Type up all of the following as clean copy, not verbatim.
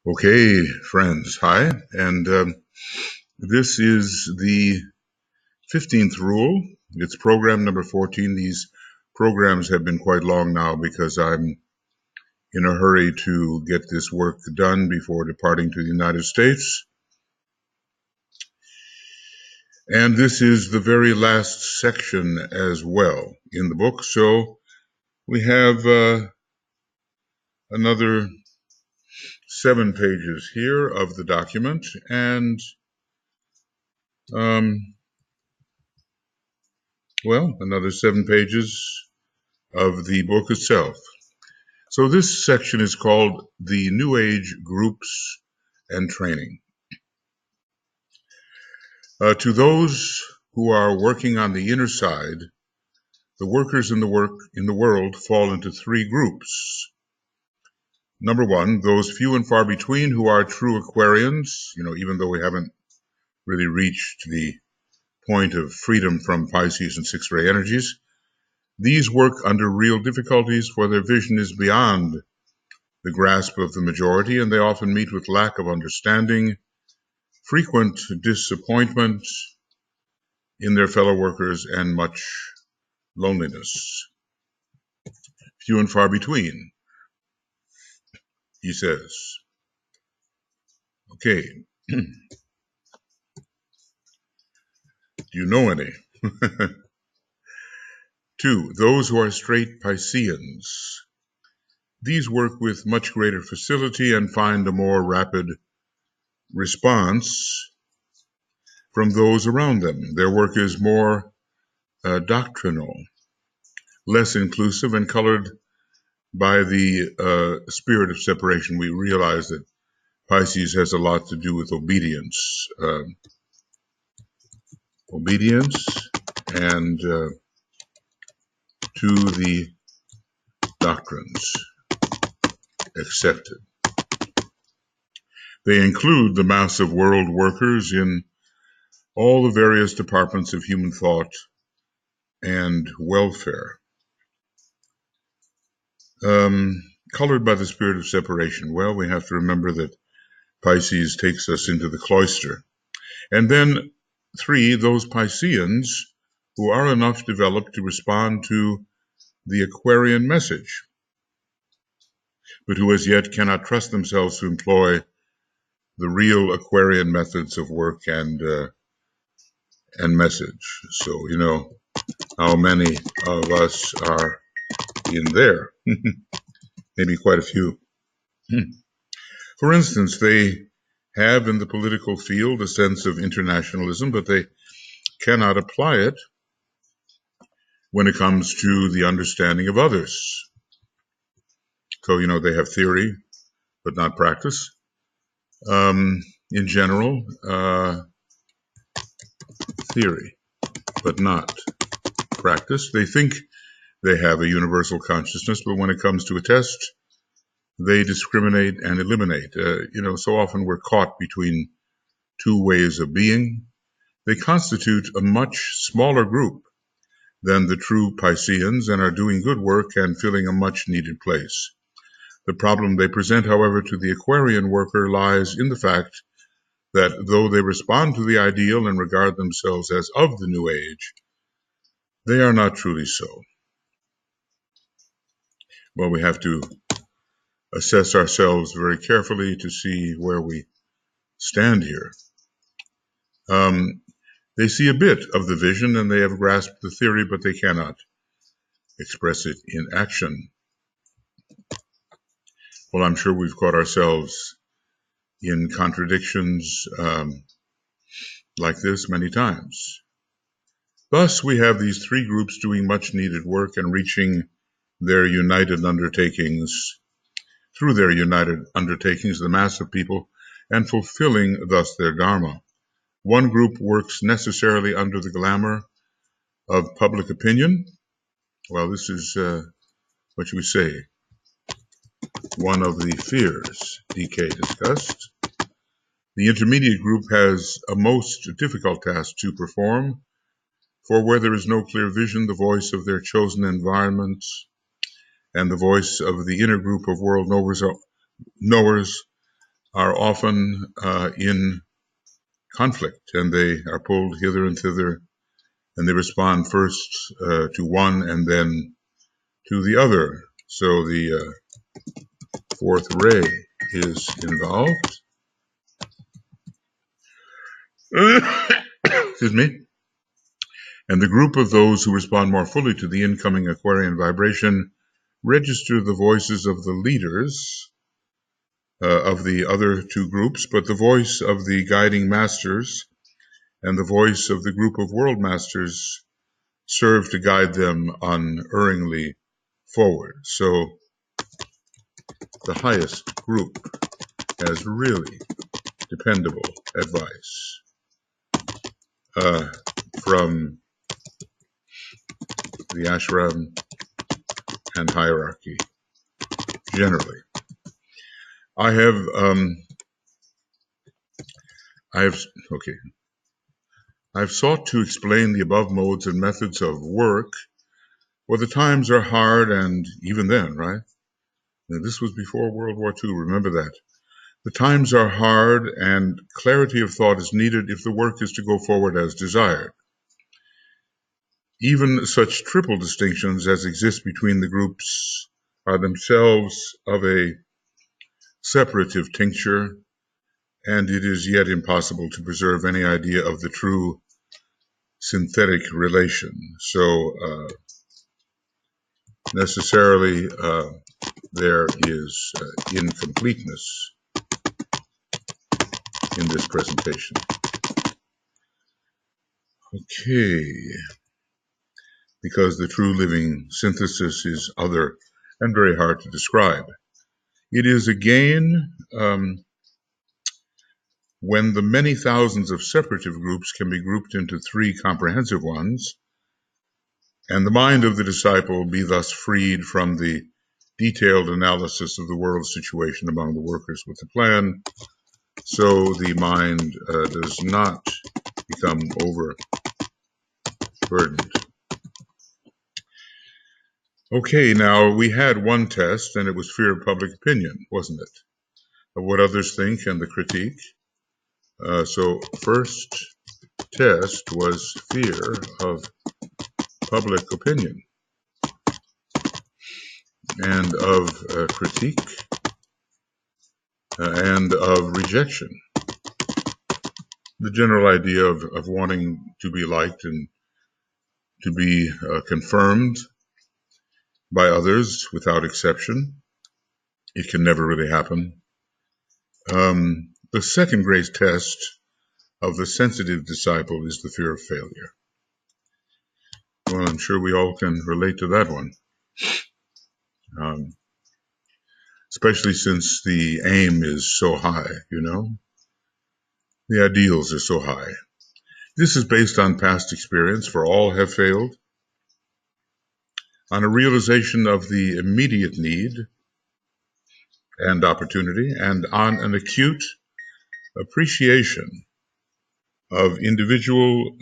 Okay, friends, hi. And this is the 15th rule. It's program number 14. These programs have been quite long now because I'm in a hurry to get this work done before departing to the United States. And this is the very last section as well in the book. So we have another 7 pages here of the document and another 7 pages of the book itself. So this section is called the New Age Groups and Training. To those who are working on the inner side, the workers in the world fall into 3 groups. Number 1, those few and far between who are true Aquarians, even though we haven't really reached the point of freedom from Pisces and 6-ray energies. These work under real difficulties, for their vision is beyond the grasp of the majority, and they often meet with lack of understanding, frequent disappointment in their fellow workers, and much loneliness. Few and far between, he says. Okay. Do you know any? 2, those who are straight Pisceans. These work with much greater facility and find a more rapid response from those around them. Their work is more doctrinal, less inclusive, and colored by the spirit of separation. We realize that Pisces has a lot to do with obedience. Obedience and to the doctrines accepted. They include the mass of world workers in all the various departments of human thought and welfare. Colored by the spirit of separation. Well, we have to remember that Pisces takes us into the cloister. And then 3, those Pisceans who are enough developed to respond to the Aquarian message, but who as yet cannot trust themselves to employ the real Aquarian methods of work and message. So, how many of us are in there? Maybe quite a few. For instance, they have in the political field a sense of internationalism, but they cannot apply it when it comes to the understanding of others. So, they have theory, but not practice. In general, theory, but not practice. They think they have a universal consciousness, but when it comes to a test, they discriminate and eliminate. So often we're caught between 2 ways of being. They constitute a much smaller group than the true Pisceans and are doing good work and filling a much needed place. The problem they present, however, to the Aquarian worker lies in the fact that though they respond to the ideal and regard themselves as of the New Age, they are not truly so. Well, we have to assess ourselves very carefully to see where we stand here. They see a bit of the vision and they have grasped the theory, but they cannot express it in action. Well, I'm sure we've caught ourselves in contradictions like this many times. Thus, we have these 3 groups doing much needed work and reaching their united undertakings, through their united undertakings, the mass of people, and fulfilling thus their dharma. One group works necessarily under the glamour of public opinion. Well, this is, what should we say, one of the fears DK discussed. The intermediate group has a most difficult task to perform, for where there is no clear vision, the voice of their chosen environments and the voice of the inner group of world knowers are often in conflict, and they are pulled hither and thither, and they respond first to one and then to the other. So the fourth ray is involved. Excuse me. And the group of those who respond more fully to the incoming Aquarian vibration register the voices of the leaders of the other two groups, but the voice of the guiding masters and the voice of the group of world masters serve to guide them unerringly forward. So the highest group has really dependable advice from the ashram and hierarchy generally. I've sought to explain the above modes and methods of work, for the times are hard, and even then, right? Now, this was before World War II, remember that. The times are hard, and clarity of thought is needed if the work is to go forward as desired. Even such triple distinctions as exist between the groups are themselves of a separative tincture, and it is yet impossible to preserve any idea of the true synthetic relation. So necessarily there is incompleteness in this presentation. Okay, because the true living synthesis is other and very hard to describe. It is again when the many thousands of separative groups can be grouped into three comprehensive ones, and the mind of the disciple be thus freed from the detailed analysis of the world situation among the workers with the plan, so the mind does not become overburdened. Okay, now we had one test, and it was fear of public opinion, wasn't it? Of what others think and the critique. So first test was fear of public opinion and of critique and of rejection. The general idea of wanting to be liked and to be confirmed by others without exception. It can never really happen. The second great test of the sensitive disciple is the fear of failure. Well, I'm sure we all can relate to that one, especially since the aim is so high, you know? The ideals are so high. This is based on past experience, for all have failed, on a realization of the immediate need and opportunity, and on an acute appreciation of individual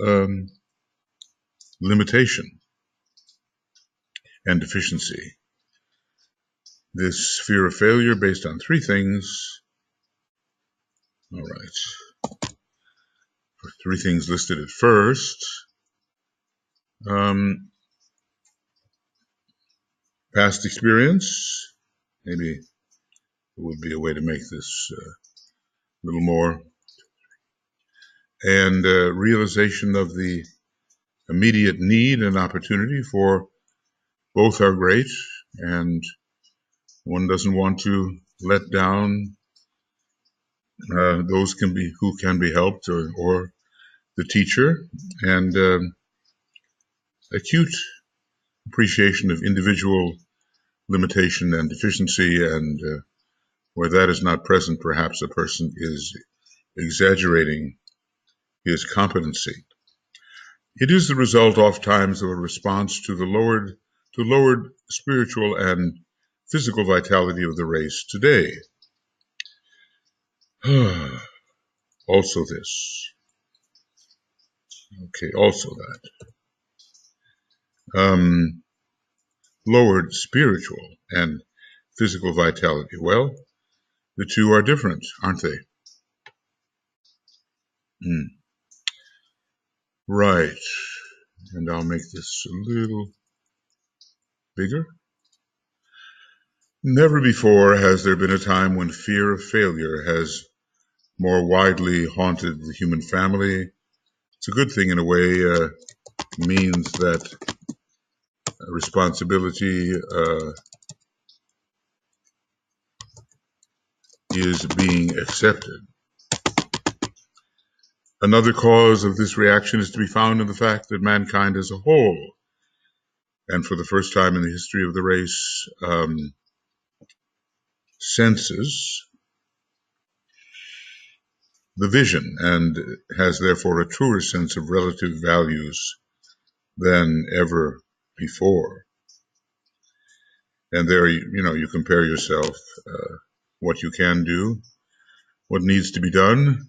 limitation and deficiency. This fear of failure based on three things. All right. Three things listed at first. Past experience. Maybe it would be a way to make this a little more. And realization of the immediate need and opportunity, for both are great, and one doesn't want to let down those who can be helped, or the teacher, and acute appreciation of individual limitation and deficiency, and where that is not present, perhaps a person is exaggerating his competency. It is the result oftentimes of a response to the lowered spiritual and physical vitality of the race today. Also this. Okay, also that. Lowered spiritual and physical vitality. Well, The two are different, aren't they? Right. And I'll make this a little bigger. Never before has there been a time when fear of failure has more widely haunted the human family. It's a good thing in a way. Means that responsibility is being accepted. Another cause of this reaction is to be found in the fact that mankind as a whole, and for the first time in the history of the race, senses the vision and has therefore a truer sense of relative values than ever before. And there, you compare yourself, what you can do, what needs to be done,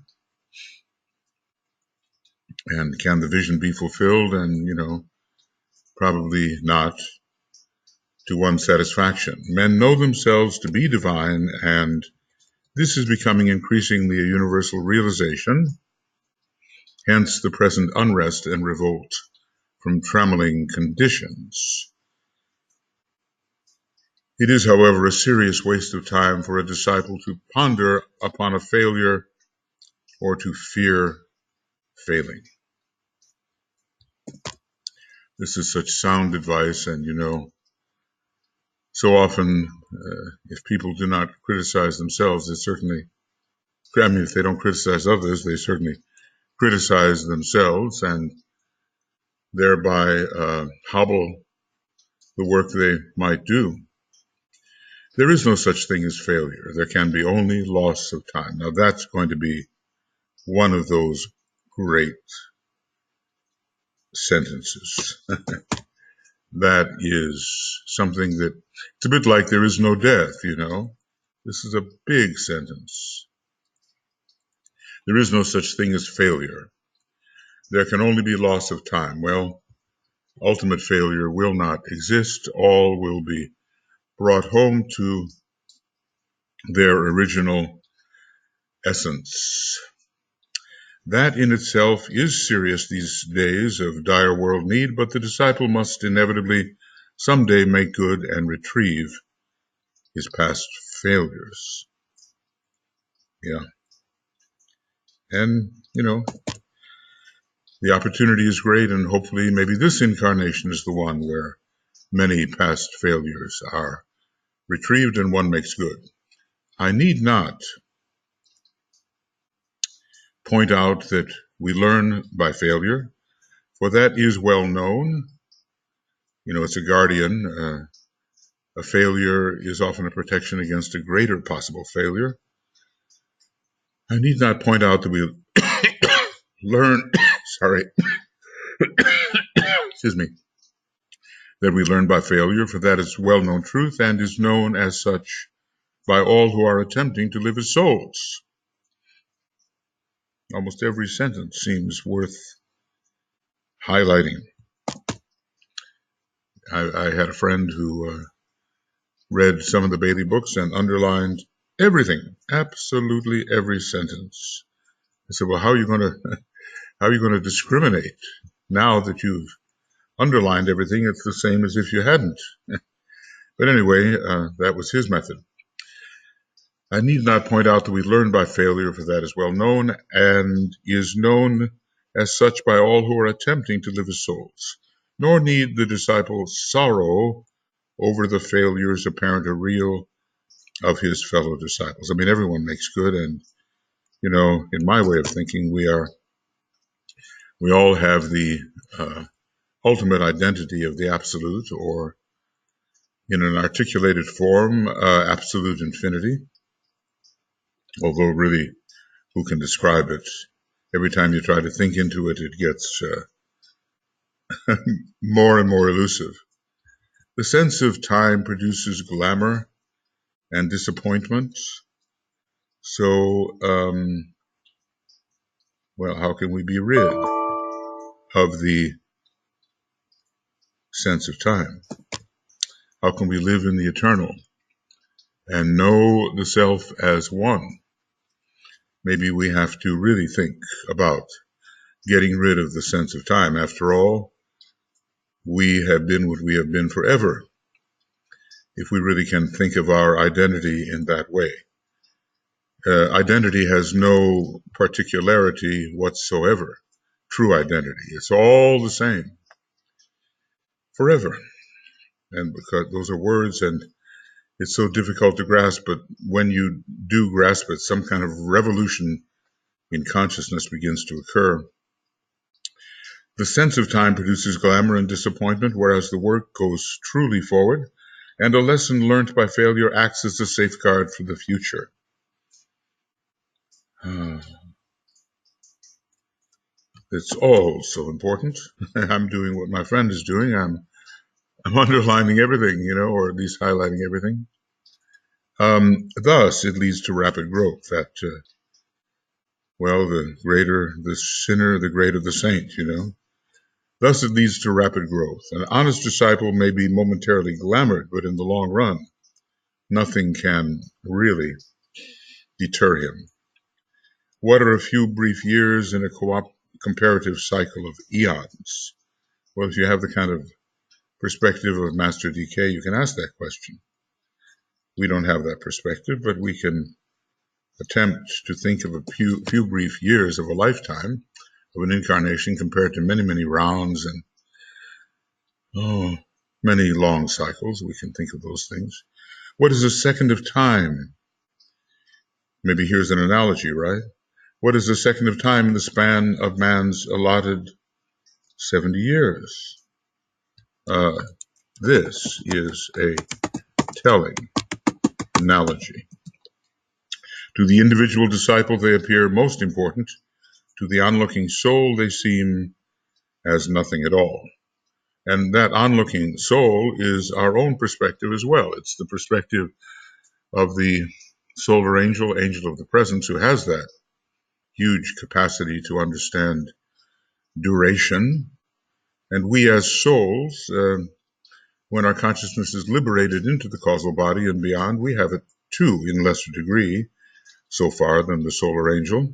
and can the vision be fulfilled? And, probably not to one's satisfaction. Men know themselves to be divine, and this is becoming increasingly a universal realization, hence the present unrest and revolt from trembling conditions. It is, however, a serious waste of time for a disciple to ponder upon a failure or to fear failing. This is such sound advice, and so often if people do not criticize themselves, if they don't criticize others, they certainly criticize themselves and thereby hobble the work they might do. There is no such thing as failure. There can be only loss of time. Now that's going to be one of those great sentences. That is something that, it's a bit like there is no death, This is a big sentence. There is no such thing as failure. There can only be loss of time. Well, ultimate failure will not exist. All will be brought home to their original essence. That in itself is serious these days of dire world need, but the disciple must inevitably someday make good and retrieve his past failures. Yeah. And, the opportunity is great, and hopefully maybe this incarnation is the one where many past failures are retrieved and one makes good. I need not point out that we learn by failure, for that is well known. It's a guardian. A failure is often a protection against a greater possible failure. I need not point out that we learn, excuse me, that we learn by failure, for that is well-known truth and is known as such by all who are attempting to live as souls. Almost every sentence seems worth highlighting. I had a friend who read some of the Bailey books and underlined everything, absolutely every sentence. I said, well, how are you going to discriminate now that you've underlined everything? It's the same as if you hadn't. But anyway, that was his method. I need not point out that we learn by failure, for that is well known and is known as such by all who are attempting to live as souls. Nor need the disciple sorrow over the failures apparent or real of his fellow disciples. I mean, everyone makes good, and in my way of thinking, we all have the ultimate identity of the absolute, or in an articulated form, absolute infinity. Although really, who can describe it? Every time you try to think into it, it gets more and more elusive. The sense of time produces glamour and disappointment. So, how can we be rid of the sense of time? How can we live in the eternal? and know the self as one. Maybe we have to really think about getting rid of the sense of time. After all, we have been what we have been forever, if we really can think of our identity in that way. Identity has no particularity whatsoever. True identity. It's all the same forever. And because those are words and it's so difficult to grasp, but when you do grasp it, some kind of revolution in consciousness begins to occur. The sense of time produces glamour and disappointment, whereas the work goes truly forward, and a lesson learnt by failure acts as a safeguard for the future. It's all so important. I'm doing what my friend is doing. I'm underlining everything, or at least highlighting everything. Thus, it leads to rapid growth. That, the greater the sinner, the greater the saint, Thus, it leads to rapid growth. An honest disciple may be momentarily glamored, but in the long run, nothing can really deter him. What are a few brief years in a comparative cycle of eons? Well, if you have the kind of perspective of Master DK, you can ask that question. We don't have that perspective, but we can attempt to think of a few brief years of a lifetime, of an incarnation, compared to many, many rounds and many long cycles. We can think of those things. What is a second of time? Maybe here's an analogy, right? What is a second of time in the span of man's allotted 70 years? This is a telling analogy. To the individual disciple, they appear most important. To the onlooking soul, they seem as nothing at all. And that onlooking soul is our own perspective as well. It's the perspective of the solar angel, angel of the presence, who has that huge capacity to understand duration. And we as souls, when our consciousness is liberated into the causal body and beyond, we have it too, in lesser degree, so far, than the solar angel.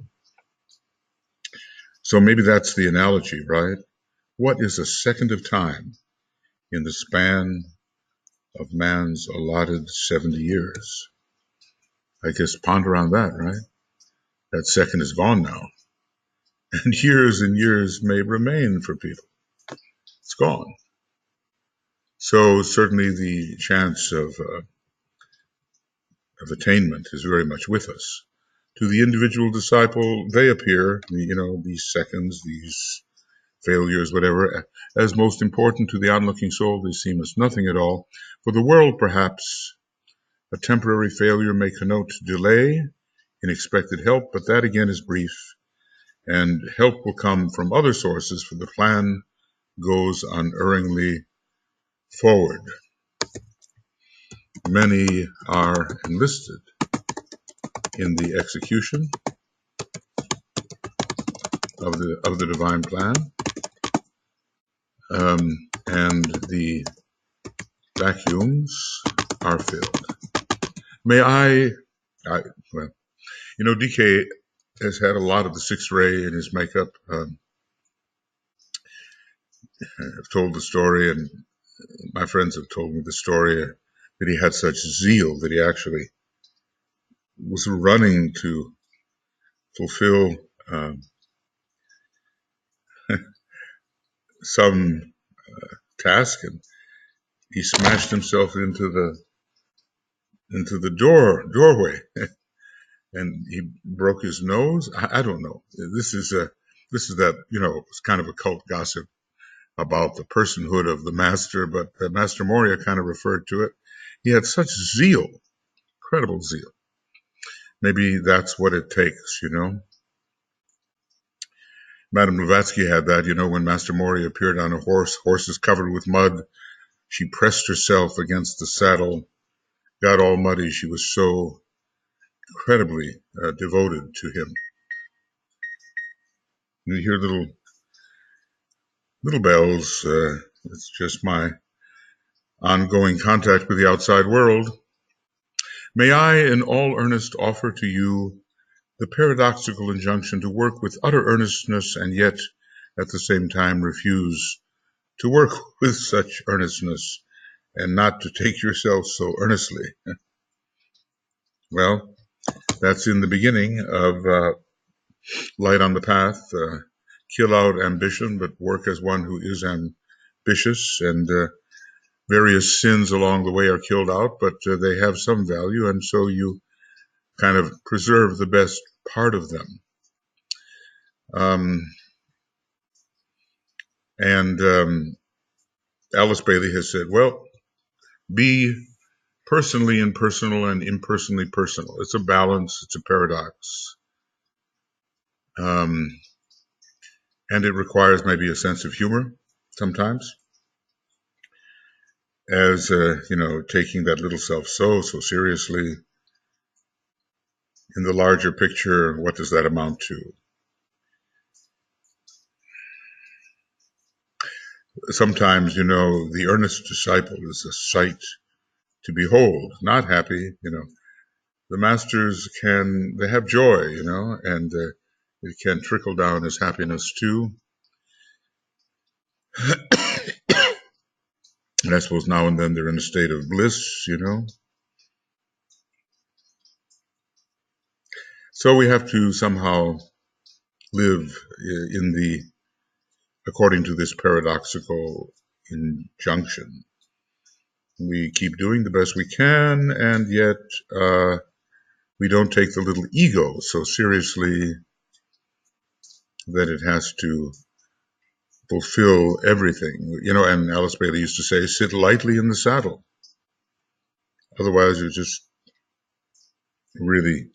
So maybe that's the analogy, right? What is a second of time in the span of man's allotted 70 years? I guess ponder on that, right? That second is gone now. And years may remain for people. It's gone. So certainly the chance of attainment is very much with us. To the individual disciple, they appear, these seconds, these failures, whatever, as most important. To the onlooking soul, they seem as nothing at all. For the world, perhaps, a temporary failure may connote delay in expected help, but that again is brief, and help will come from other sources, for the plan goes unerringly forward. Many are enlisted in the execution of the divine plan, and the vacuums are filled. DK has had a lot of the 6-ray in his makeup. I've told the story, and my friends have told me the story, that he had such zeal that he actually was running to fulfill some task, and he smashed himself into the doorway, and he broke his nose. I don't know. This is that, it's kind of a cult gossip about the personhood of the master, but Master Moria kind of referred to it. He had such zeal, incredible zeal. Maybe that's what it takes, Madame Blavatsky had that, when Master Moria appeared on a horses covered with mud. She pressed herself against the saddle, got all muddy. She was so incredibly devoted to him. You hear little bells. It's just my ongoing contact with the outside world. May I in all earnest offer to you the paradoxical injunction to work with utter earnestness and yet at the same time refuse to work with such earnestness and not to take yourself so earnestly. Well, that's in the beginning of Light on the Path. Kill out ambition, but work as one who is ambitious, and various sins along the way are killed out, but they have some value, and so you kind of preserve the best part of them. Alice Bailey has said, well, be personally impersonal and impersonally personal. It's a balance, it's a paradox. And it requires maybe a sense of humor sometimes, as, taking that little self so seriously. In the larger picture, what does that amount to? Sometimes, the earnest disciple is a sight to behold, not happy, The masters they have joy, and it can trickle down as happiness too. And I suppose now and then they're in a state of bliss, So we have to somehow live according to this paradoxical injunction. We keep doing the best we can, and yet we don't take the little ego so seriously that it has to fulfill everything. And Alice Bailey used to say, sit lightly in the saddle. Otherwise, you just really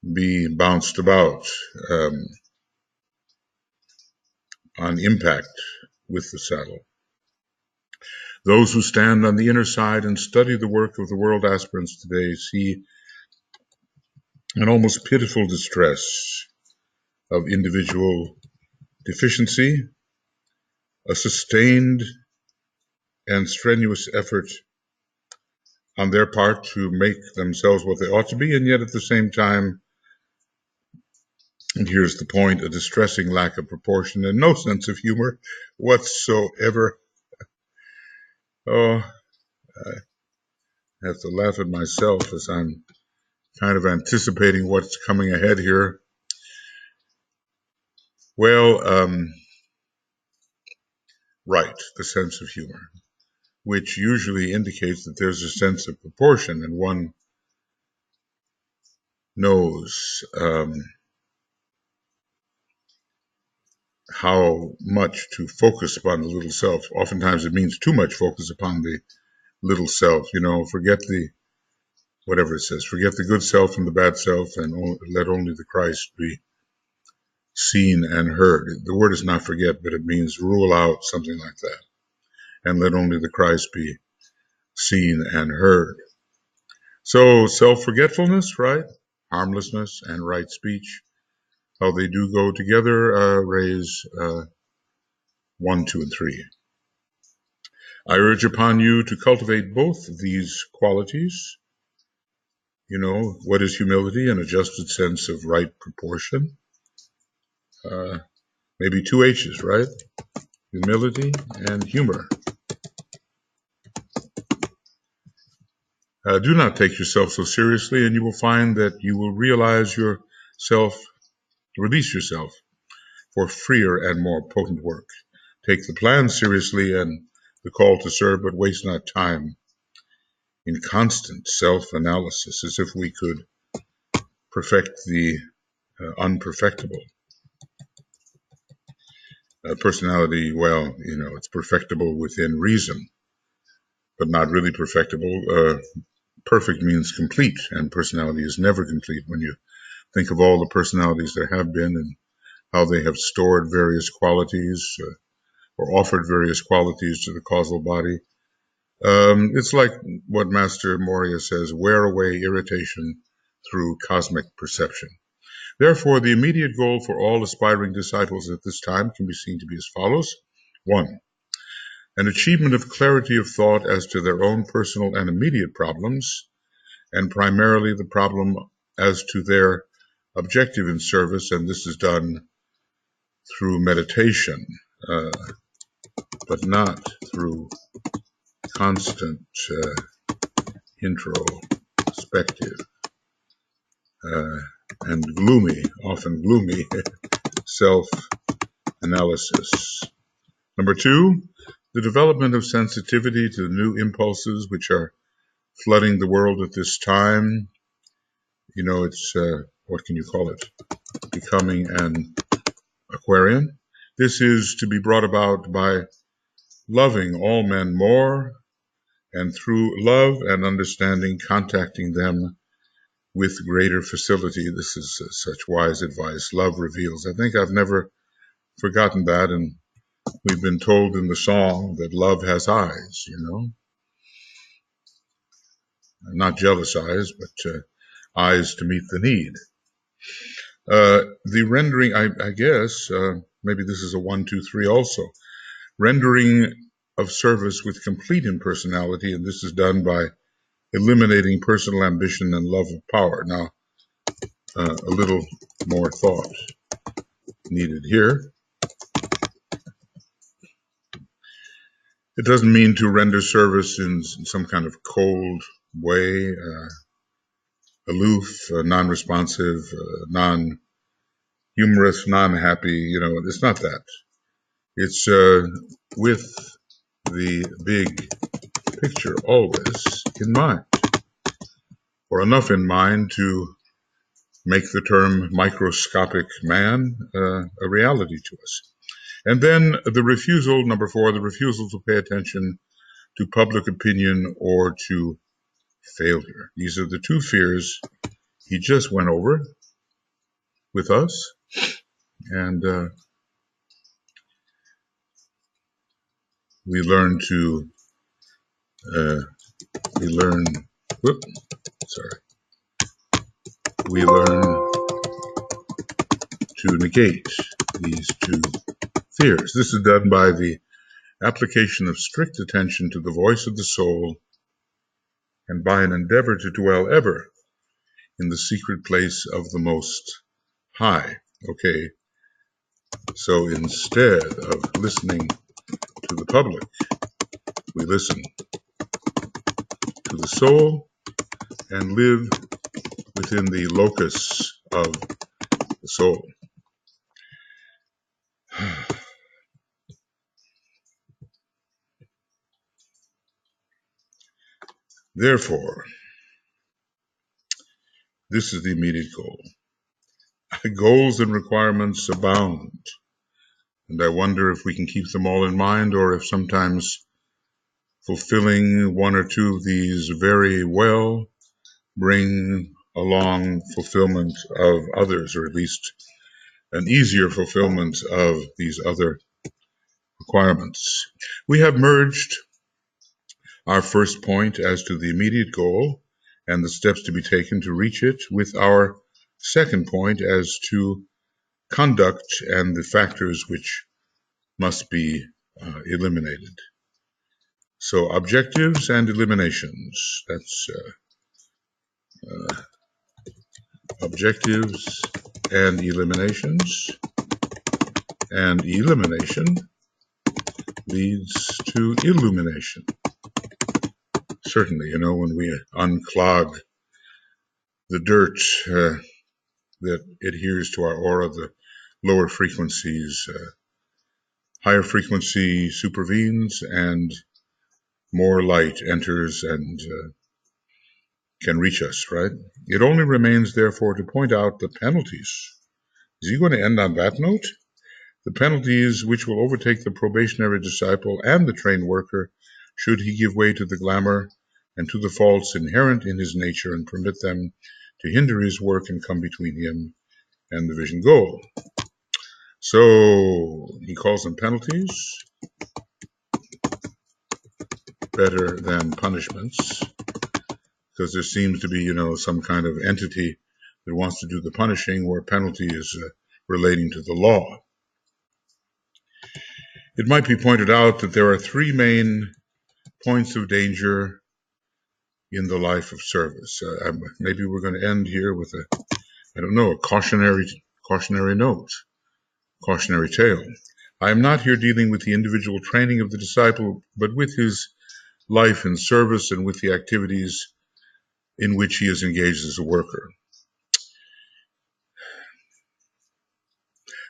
be bounced about on impact with the saddle. Those who stand on the inner side and study the work of the world aspirants today see an almost pitiful distress of individual deficiency, a sustained and strenuous effort on their part to make themselves what they ought to be, and yet at the same time, and here's the point, a distressing lack of proportion and no sense of humor whatsoever. Oh, I have to laugh at myself as I'm kind of anticipating what's coming ahead here. Well, right, the sense of humor, which usually indicates that there's a sense of proportion, and one knows how much to focus upon the little self. Oftentimes it means too much focus upon the little self, forget whatever it says, forget the good self and the bad self, and let only the Christ be seen and heard. The word is not forget, but it means rule out, something like that. And let only the Christ be seen and heard. So self-forgetfulness, right? Harmlessness and right speech, how they do go together, raise 1, 2, and 3. I urge upon you to cultivate both these qualities. What is humility? An adjusted sense of right proportion. Maybe 2 H's, right? Humility and humor. Do not take yourself so seriously, and you will find that you will release yourself for freer and more potent work. Take the plan seriously and the call to serve, but waste not time in constant self-analysis, as if we could perfect the unperfectible. Personality, well, it's perfectible within reason, but not really perfectible. Perfect means complete, and personality is never complete. When you think of all the personalities there have been and how they have stored various qualities or offered various qualities to the causal body, it's like what Master Moria says, wear away irritation through cosmic perception. Therefore, the immediate goal for all aspiring disciples at this time can be seen to be as follows. 1, an achievement of clarity of thought as to their own personal and immediate problems, and primarily the problem as to their objective in service, and this is done through meditation, but not through constant introspective and often gloomy self-analysis. Number 2, the development of sensitivity to the new impulses which are flooding the world at this time. You know, it's, what can you call it? Becoming an Aquarian. This is to be brought about by loving all men more, and through love and understanding, contacting them with greater facility. This is such wise advice. Love reveals. I think I've never forgotten that, and we've been told in the song that love has eyes, you know. Not jealous eyes, but eyes to meet the need. The rendering, I guess, maybe this is a 1, 2, 3 also. Rendering of service with complete impersonality, and this is done by eliminating personal ambition and love of power. Now, a little more thought needed here. It doesn't mean to render service in some kind of cold way, aloof, non-responsive, non-humorous, non-happy, you know, it's not that. It's with the big picture always in mind, or enough in mind to make the term microscopic man a reality to us. And then the refusal, number 4, the refusal to pay attention to public opinion or to failure. These are the 2 fears he just went over with us. And we learn to, we learn to negate these 2 fears. This is done by the application of strict attention to the voice of the soul and by an endeavor to dwell ever in the secret place of the Most High. Okay, so instead of listening to the public, we listen to the soul and live within the locus of the soul. Therefore, this is the immediate goal. Goals and requirements abound, and I wonder if we can keep them all in mind, or if sometimes fulfilling 1 or 2 of these very well bring along fulfillment of others, or at least an easier fulfillment of these other requirements. We have merged our first point as to the immediate goal and the steps to be taken to reach it with our second point as to conduct and the factors which must be eliminated. So objectives and eliminations. That's objectives and eliminations. And elimination leads to illumination. Certainly, you know, when we unclog the dirt that adheres to our aura, the lower frequencies, higher frequency supervenes and more light enters and can reach us, right? It only remains, therefore, to point out the penalties. Is he going to end on that note? The penalties which will overtake the probationary disciple and the trained worker should he give way to the glamour and to the faults inherent in his nature and permit them to hinder his work and come between him and the vision goal. So he calls them penalties, better than punishments, because there seems to be, you know, some kind of entity that wants to do the punishing where penalty is relating to the law. It might be pointed out that there are 3 main points of danger in the life of service. Maybe we're going to end here with a cautionary note, cautionary tale. I am not here dealing with the individual training of the disciple, but with his life in service and with the activities in which he is engaged as a worker.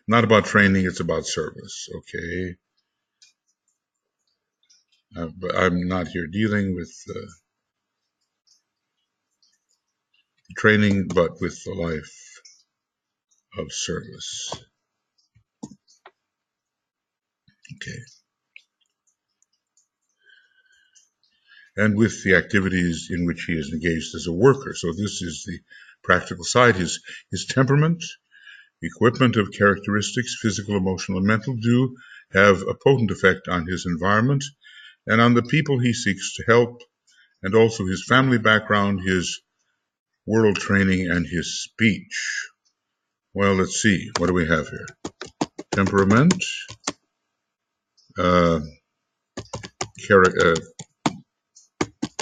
Not about training, it's about service, okay? But I'm not here dealing with training, but with the life of service. Okay. And with the activities in which he is engaged as a worker. So this is the practical side. His temperament, equipment of characteristics, physical, emotional, and mental, do have a potent effect on his environment and on the people he seeks to help, and also his family background, his world training, and his speech. Well, let's see. What do we have here? Temperament,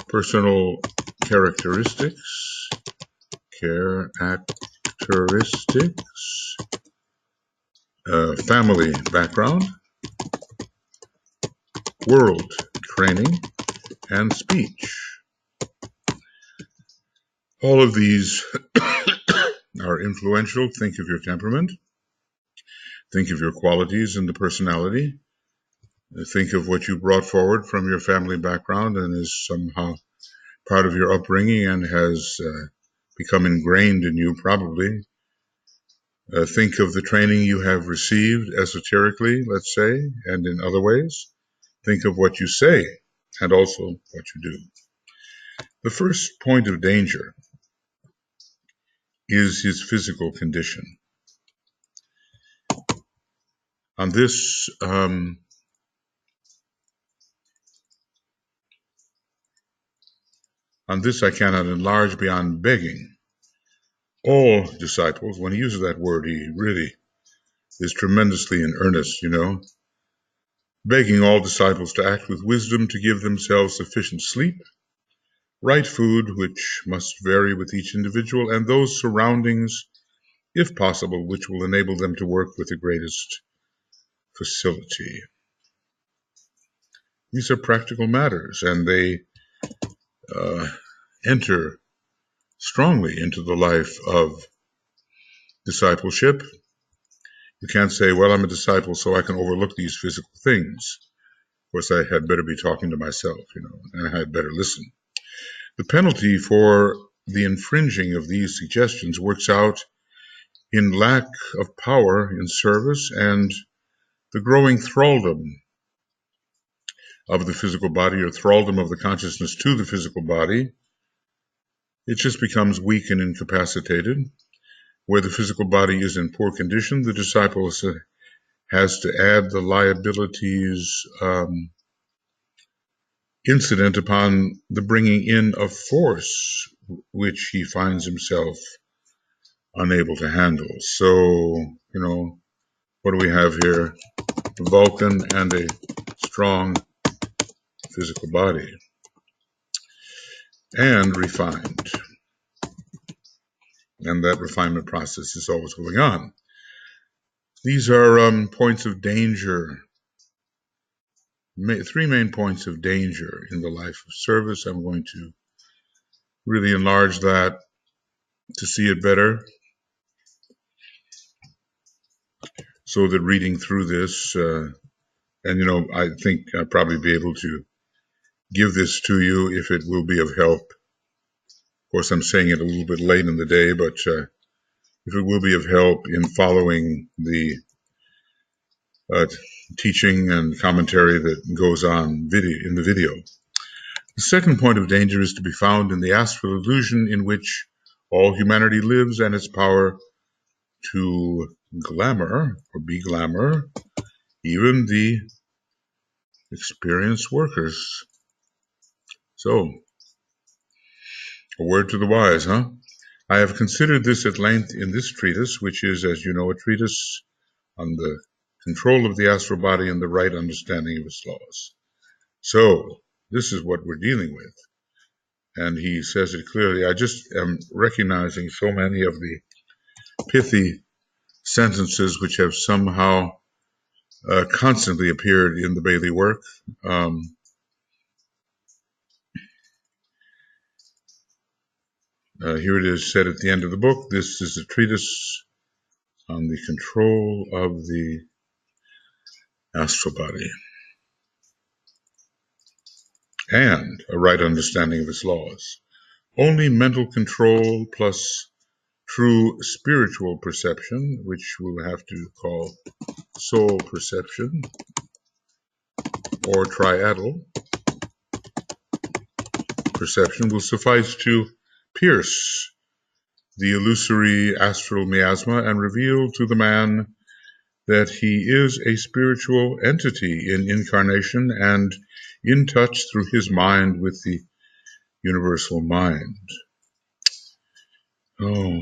personal characteristics, family background, world training, and speech. All of these are influential. Think of your temperament. Think of your qualities and the personality. Think of what you brought forward from your family background and is somehow part of your upbringing and has become ingrained in you, probably. Think of the training you have received esoterically, let's say, and in other ways. Think of what you say and also what you do. The first point of danger is his physical condition. On this, I cannot enlarge beyond begging. All disciples, when he uses that word, he really is tremendously in earnest, begging all disciples to act with wisdom, to give themselves sufficient sleep, right food, which must vary with each individual, and those surroundings, if possible, which will enable them to work with the greatest facility. These are practical matters, and they enter strongly into the life of discipleship. You can't say, well, I'm a disciple, so I can overlook these physical things. Of course, I had better be talking to myself, and I had better listen. The penalty for the infringing of these suggestions works out in lack of power in service and the growing thraldom of the physical body, or thraldom of the consciousness to the physical body. It just becomes weak and incapacitated. Where the physical body is in poor condition, the disciple has to add the liabilities incident upon the bringing in of force, which he finds himself unable to handle. So, what do we have here? Vulcan and a strong physical body, and refined. And that refinement process is always going on. These are points of danger, three main points of danger in the life of service. I'm going to really enlarge that to see it better, so that reading through this, and I think I'll probably be able to give this to you if it will be of help. Of course, I'm saying it a little bit late in the day, but if it will be of help in following the teaching and commentary that goes on in the video. The second point of danger is to be found in the astral illusion in which all humanity lives, and its power to glamour, or be glamour, even the experienced workers. So, a word to the wise, huh? I have considered this at length in this treatise, which is, as you know, a treatise on the control of the astral body and the right understanding of its laws. So, this is what we're dealing with. and he says it clearly. I just am recognizing so many of the pithy sentences which have somehow constantly appeared in the Bailey work. Here it is said at the end of the book. This is a treatise on the control of the astral body and a right understanding of its laws. Only mental control plus true spiritual perception, which we'll have to call soul perception or triadal perception, will suffice to pierce the illusory astral miasma and reveal to the man that he is a spiritual entity in incarnation and in touch through his mind with the universal mind. Oh,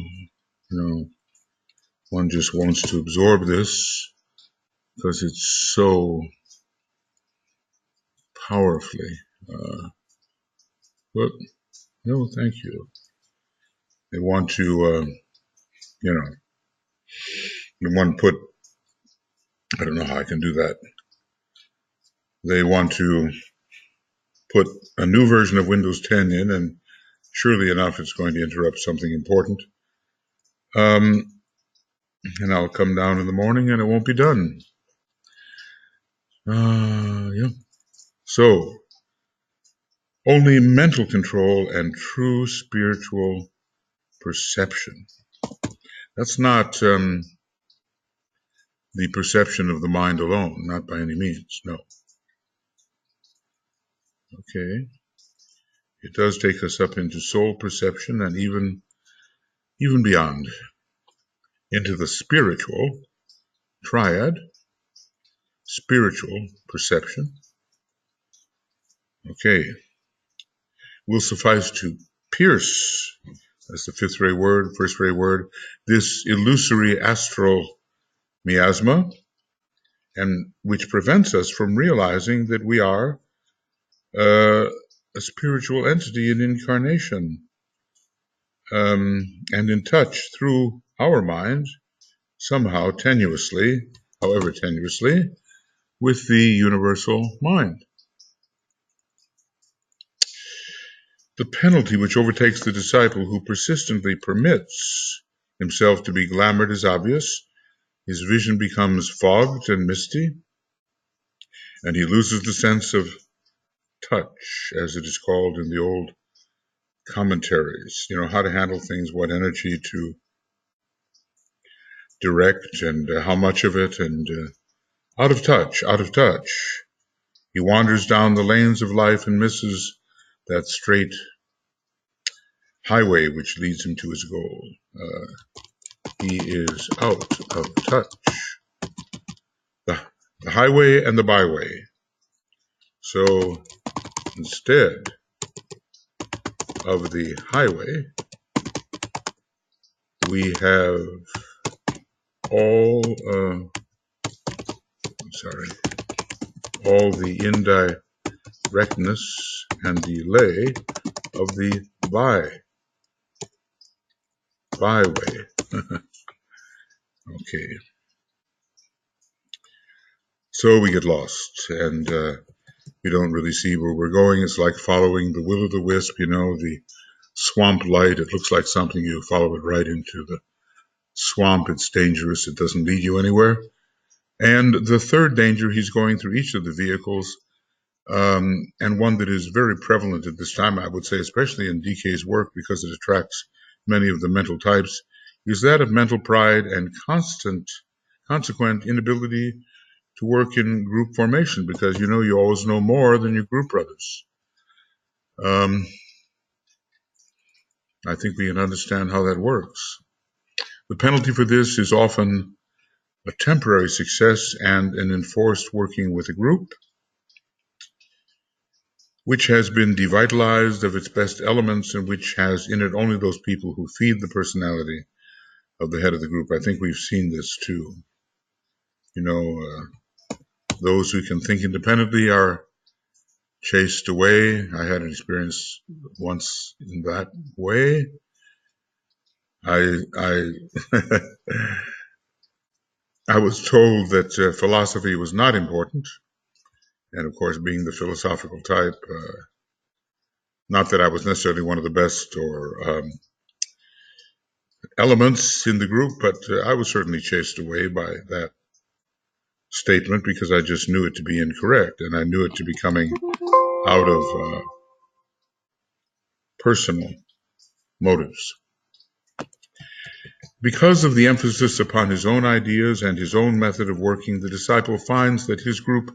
one just wants to absorb this because it's so powerfully. But no, thank you. They want to, they want to put, I don't know how I can do that. They want to put a new version of Windows 10 in, and surely enough, it's going to interrupt something important. And I'll come down in the morning and it won't be done. Yeah. So, only mental control and true spiritual perception. That's not the perception of the mind alone, not by any means, no. Okay. It does take us up into soul perception and even beyond, into the spiritual triad, spiritual perception. Okay. Will suffice to pierce, that's the first ray word, this illusory astral miasma, and which prevents us from realizing that we are a spiritual entity in incarnation, and in touch through our mind, somehow tenuously, however tenuously, with the universal mind. The penalty which overtakes the disciple who persistently permits himself to be glamored is obvious. His vision becomes fogged and misty, and he loses the sense of touch, as it is called in the old commentaries. How to handle things, what energy to direct, and how much of it, and out of touch. He wanders down the lanes of life and misses that straight highway which leads him to his goal. He is out of touch. The highway and the byway. So instead of the highway, we have all the indirectness and delay of the byway. Okay. So we get lost, and we don't really see where we're going. It's like following the will-o'-the-wisp, the swamp light. It looks like something, you follow it right into the swamp. It's dangerous. It doesn't lead you anywhere. And the third danger, he's going through each of the vehicles, and one that is very prevalent at this time, I would say, especially in DK's work, because it attracts many of the mental types, is that of mental pride and consequent inability to work in group formation, because you always know more than your group brothers. I think we can understand how that works. The penalty for this is often a temporary success and an enforced working with a group, which has been devitalized of its best elements and which has in it only those people who feed the personality of the head of the group. I think we've seen this too. Those who can think independently are chased away. I had an experience once in that way. I I was told that philosophy was not important, and of course, being the philosophical type, not that I was necessarily one of the best or elements in the group, but I was certainly chased away by that statement because I just knew it to be incorrect, and I knew it to be coming out of personal motives. Because of the emphasis upon his own ideas and his own method of working, the disciple finds that his group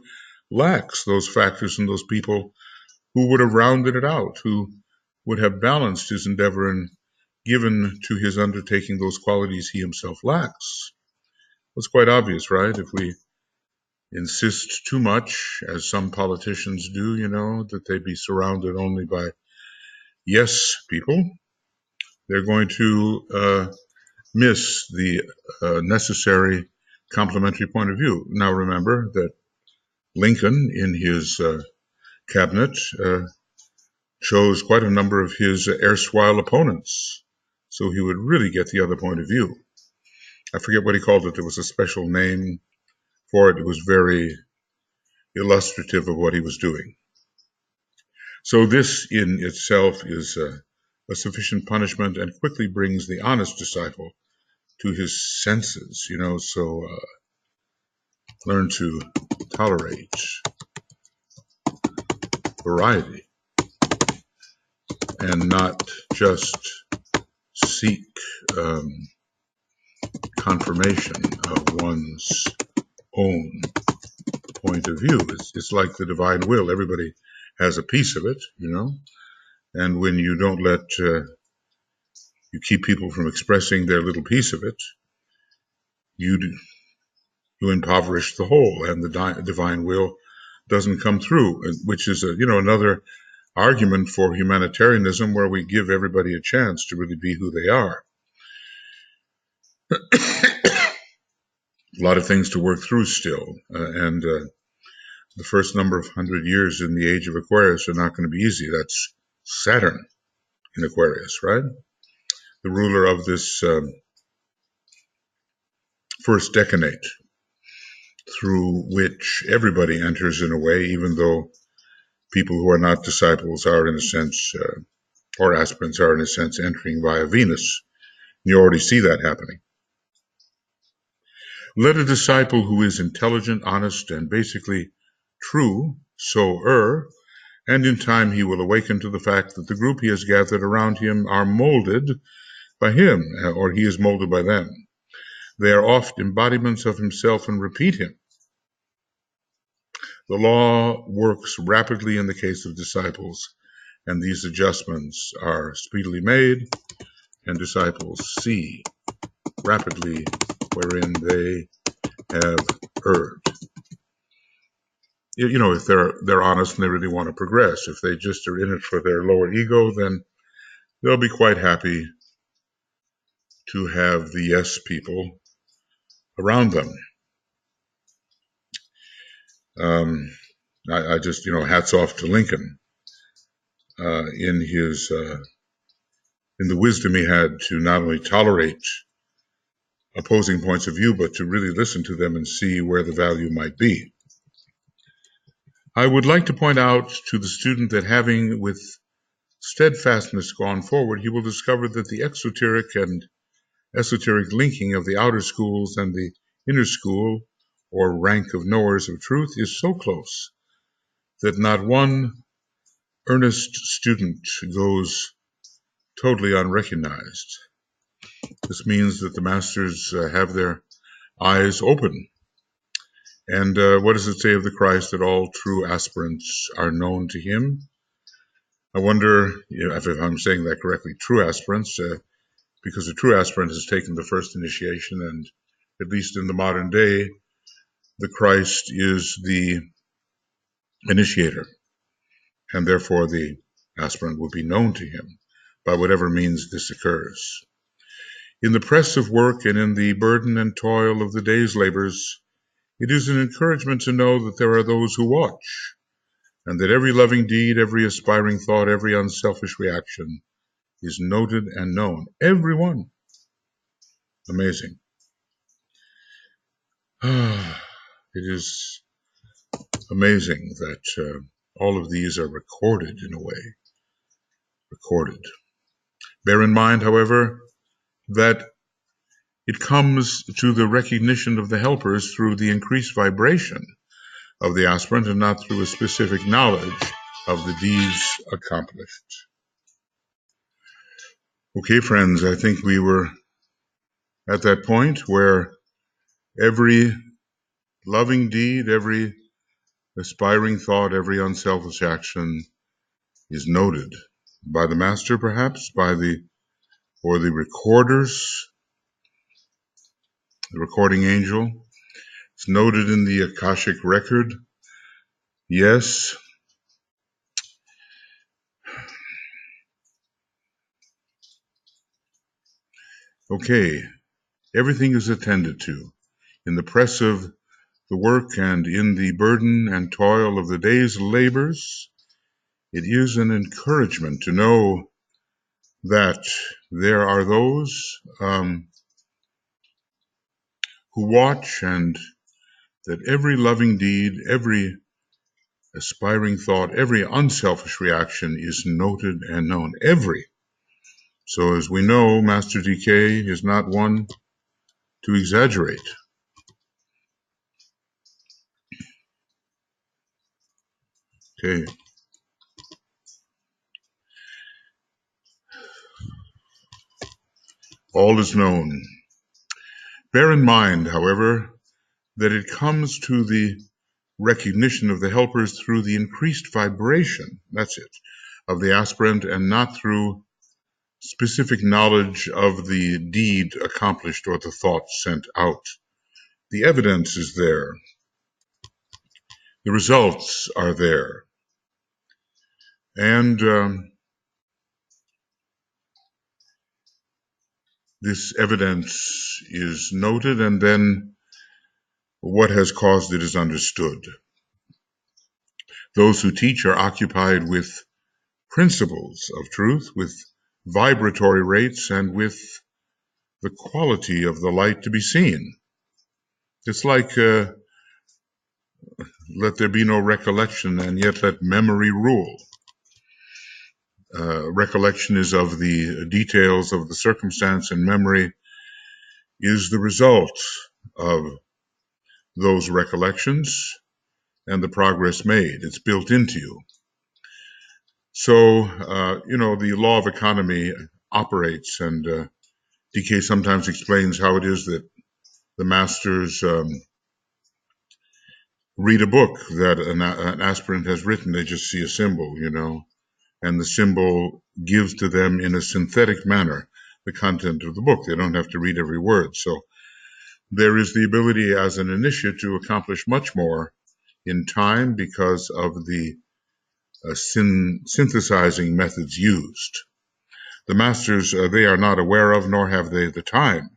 lacks those factors and those people who would have rounded it out, who would have balanced his endeavor and given to his undertaking those qualities he himself lacks. It's quite obvious, right? If we insist too much, as some politicians do, that they be surrounded only by yes people, they're going to miss the necessary complementary point of view. Now remember that Lincoln, in his cabinet, chose quite a number of his erstwhile opponents, so he would really get the other point of view. I forget what he called it. There was a special name for it. It was very illustrative of what he was doing. So this in itself is a sufficient punishment and quickly brings the honest disciple to his senses, so learn to tolerate variety and not just seek confirmation of one's own point of view. It's like the divine will. Everybody has a piece of it, and when you don't let you keep people from expressing their little piece of it, you impoverish the whole, and the divine will doesn't come through, which is another argument for humanitarianism, where we give everybody a chance to really be who they are. A lot of things to work through still, and the first number of 100 years in the age of Aquarius are not going to be easy. That's Saturn in Aquarius, right? The ruler of this first decanate, through which everybody enters in a way, even though people who are not disciples are, in a sense, or aspirants are, in a sense, entering via Venus. You already see that happening. Let a disciple who is intelligent, honest, and basically true so err, and in time he will awaken to the fact that the group he has gathered around him are molded by him, or he is molded by them. They are oft embodiments of himself and repeat him. The law works rapidly in the case of disciples, and these adjustments are speedily made, and disciples see rapidly wherein they have erred. If they're honest and they really want to progress. If they just are in it for their lower ego, then they'll be quite happy to have the yes people around them. I just, hats off to Lincoln in his in the wisdom he had to not only tolerate opposing points of view, but to really listen to them and see where the value might be. I would like to point out to the student that having with steadfastness gone forward, he will discover that the exoteric and esoteric linking of the outer schools and the inner school, or rank of knowers of truth, is so close that not one earnest student goes totally unrecognized. This means that the masters have their eyes open. And what does it say of the Christ? That all true aspirants are known to him. I wonder if I'm saying that correctly, true aspirants, because a true aspirant has taken the first initiation, and at least in the modern day, the Christ is the initiator, and therefore the aspirant will be known to him by whatever means this occurs. In the press of work and in the burden and toil of the day's labors, it is an encouragement to know that there are those who watch, and that every loving deed, every aspiring thought, every unselfish reaction is noted and known. Every one. Amazing. It is amazing that all of these are recorded in a way. Recorded. Bear in mind, however, that it comes to the recognition of the helpers through the increased vibration of the aspirant and not through a specific knowledge of the deeds accomplished. Okay, friends, I think we were at that point where every loving deed, every aspiring thought, every unselfish action is noted by the master, perhaps, or the recorders, the recording angel. It's noted in the Akashic record. Yes. Okay. Everything is attended to. In the press of the work and in the burden and toil of the day's labors, it is an encouragement to know that there are those who watch, and that every loving deed, every aspiring thought, every unselfish reaction is noted and known. Every. So as we know, Master DK is not one to exaggerate. Okay. All is known. Bear in mind, however, that it comes to the recognition of the helpers through the increased vibration, that's it, of the aspirant, and not through specific knowledge of the deed accomplished or the thought sent out. The evidence is there. The results are there. And this evidence is noted, and then what has caused it is understood. Those who teach are occupied with principles of truth, with vibratory rates, and with the quality of the light to be seen. It's like let there be no recollection, and yet let memory rule. Recollection is of the details of the circumstance, and memory is the result of those recollections and the progress made. It's built into you. So, the law of economy operates, and DK sometimes explains how it is that the masters read a book that an aspirant has written. They just see a symbol, and the symbol gives to them in a synthetic manner the content of the book. They don't have to read every word. So there is the ability as an initiate to accomplish much more in time because of the synthesizing methods used. The masters, they are not aware of, nor have they the time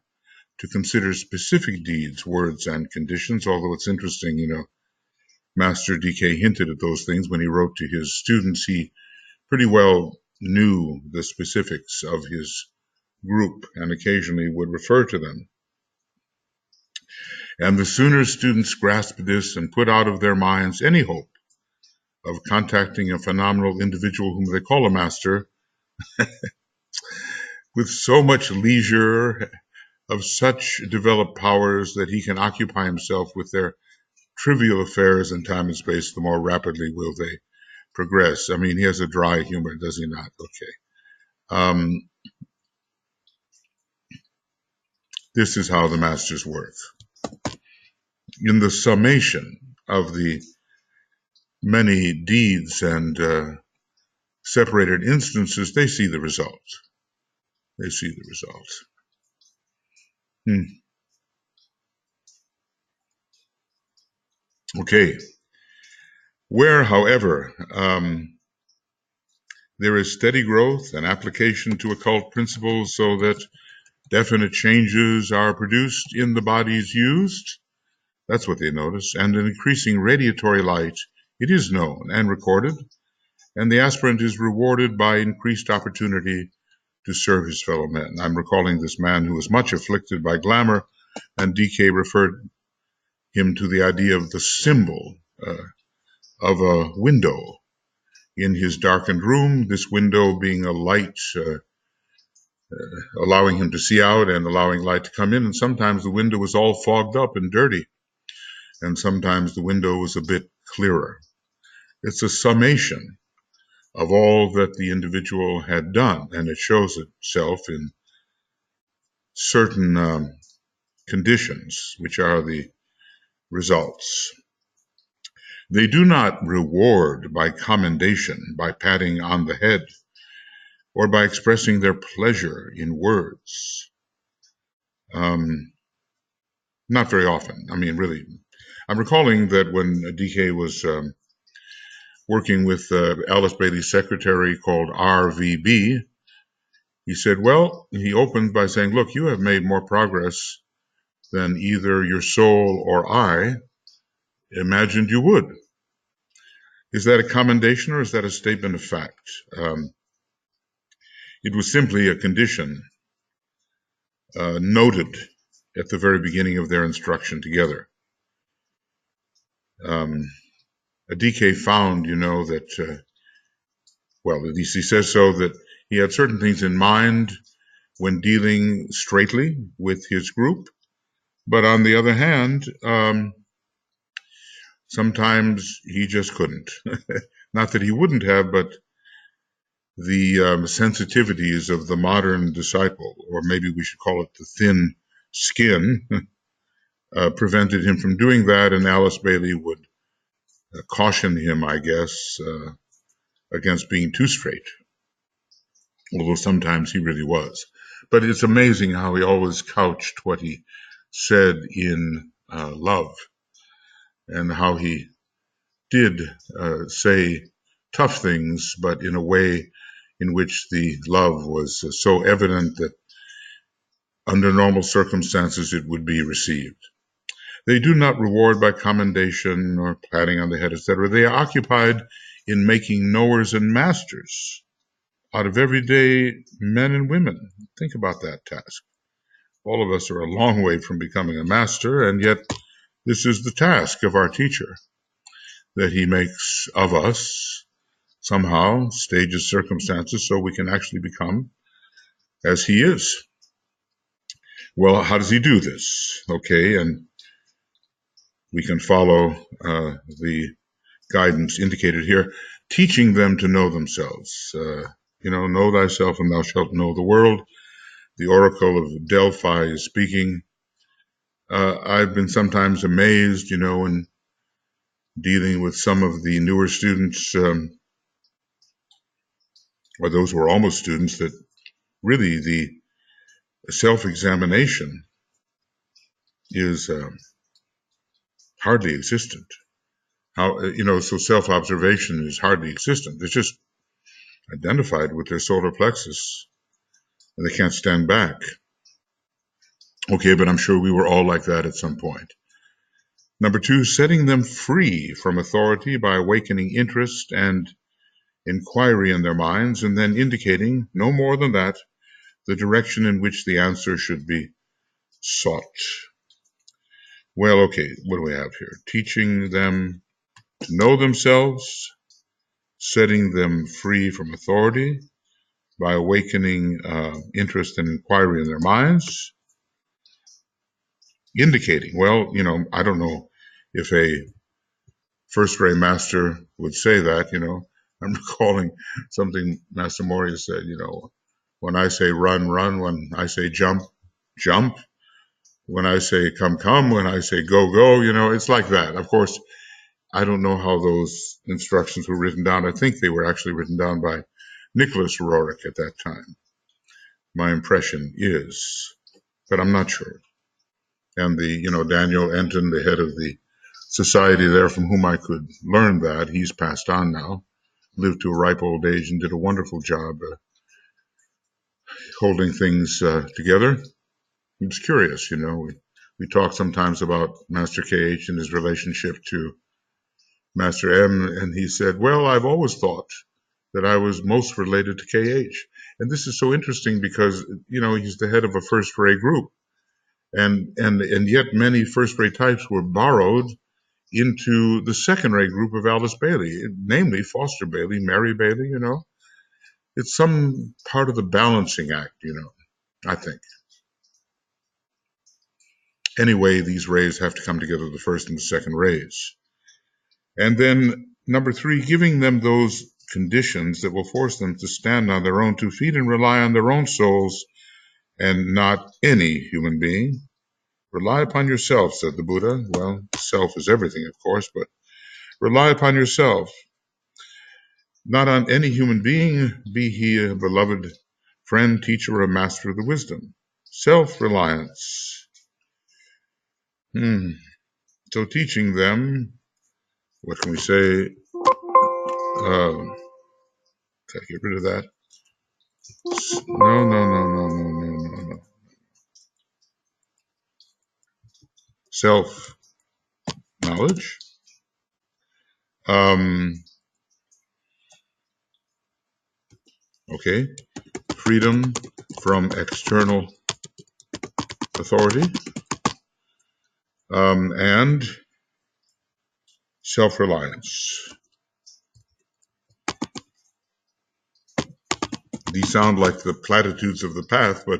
to consider specific deeds, words, and conditions, although it's interesting, Master DK hinted at those things when he wrote to his students. He pretty well knew the specifics of his group and occasionally would refer to them. And the sooner students grasp this and put out of their minds any hope of contacting a phenomenal individual whom they call a master, with so much leisure, of such developed powers that he can occupy himself with their trivial affairs in time and space, the more rapidly will they progress. I mean, he has a dry humor, does he not? Okay. This is how the masters work. In the summation of the many deeds and separated instances, they see the result. They see the result. Okay. Where, however, there is steady growth and application to occult principles so that definite changes are produced in the bodies used, that's what they notice, and an increasing radiatory light It is known and recorded, and the aspirant is rewarded by increased opportunity to serve his fellow men. I'm recalling this man who was much afflicted by glamour, and DK referred him to the idea of the symbol of a window in his darkened room, this window being a light allowing him to see out and allowing light to come in. And sometimes the window was all fogged up and dirty, and sometimes the window was a bit clearer. It's a summation of all that the individual had done, and it shows itself in certain conditions, which are the results. They do not reward by commendation, by patting on the head, or by expressing their pleasure in words. Not very often. I mean, really. I'm recalling that when DK was working with Alice Bailey's secretary called RVB, he said, well, he opened by saying, look, you have made more progress than either your soul or I imagined you would. Is that a commendation or is that a statement of fact? It was simply a condition noted at the very beginning of their instruction together. A DK found, that, well, at least he says so, that he had certain things in mind when dealing straightly with his group. But on the other hand, sometimes he just couldn't. Not that he wouldn't have, but the sensitivities of the modern disciple, or maybe we should call it the thin skin, prevented him from doing that, and Alice Bailey would caution him, I guess, against being too straight, although sometimes he really was. But it's amazing how he always couched what he said in love, and how he did say tough things, but in a way in which the love was so evident that under normal circumstances it would be received. They do not reward by commendation or patting on the head, etc. They are occupied in making knowers and masters out of everyday men and women. Think about that task. All of us are a long way from becoming a master, and yet this is the task of our teacher, that he makes of us somehow, stages circumstances, so we can actually become as he is. Well, how does he do this? Okay, and we can follow the guidance indicated here, teaching them to know themselves. Know thyself and thou shalt know the world. The oracle of Delphi is speaking. I've been sometimes amazed, in dealing with some of the newer students, or those who are almost students, that really the self-examination is hardly existent. So self-observation is hardly existent. It's just identified with their solar plexus, and they can't stand back. Okay, but I'm sure we were all like that at some point. Number 2, setting them free from authority by awakening interest and inquiry in their minds, and then indicating, no more than that, the direction in which the answer should be sought. Well, okay, what do we have here? Teaching them to know themselves, setting them free from authority by awakening interest and inquiry in their minds, indicating, well, I don't know if a first-ray master would say that, I'm recalling something Master Moria said, when I say run, run, when I say jump, jump, when I say come, come, when I say go, go, it's like that. Of course, I don't know how those instructions were written down. I think they were actually written down by Nicholas Roerich at that time. My impression is, but I'm not sure. And Daniel Enton, the head of the society there from whom I could learn that, he's passed on now, lived to a ripe old age and did a wonderful job holding things together. It's curious, we talk sometimes about Master KH and his relationship to Master M, and he said, well, I've always thought that I was most related to KH. And this is so interesting because, he's the head of a first ray group. And yet many first ray types were borrowed into the second ray group of Alice Bailey, namely Foster Bailey, Mary Bailey, It's some part of the balancing act, I think. Anyway, these rays have to come together, the first and the second rays. And then number 3, giving them those conditions that will force them to stand on their own 2 feet and rely on their own souls and not any human being. Rely upon yourself, said the Buddha. Well, self is everything, of course, but rely upon yourself, not on any human being, be he a beloved friend, teacher, or a master of the wisdom. Self-reliance. So teaching them, what can we say? Can I get rid of that? No. Self-knowledge. Okay. Freedom from external authority. And self-reliance. These sound like the platitudes of the path, but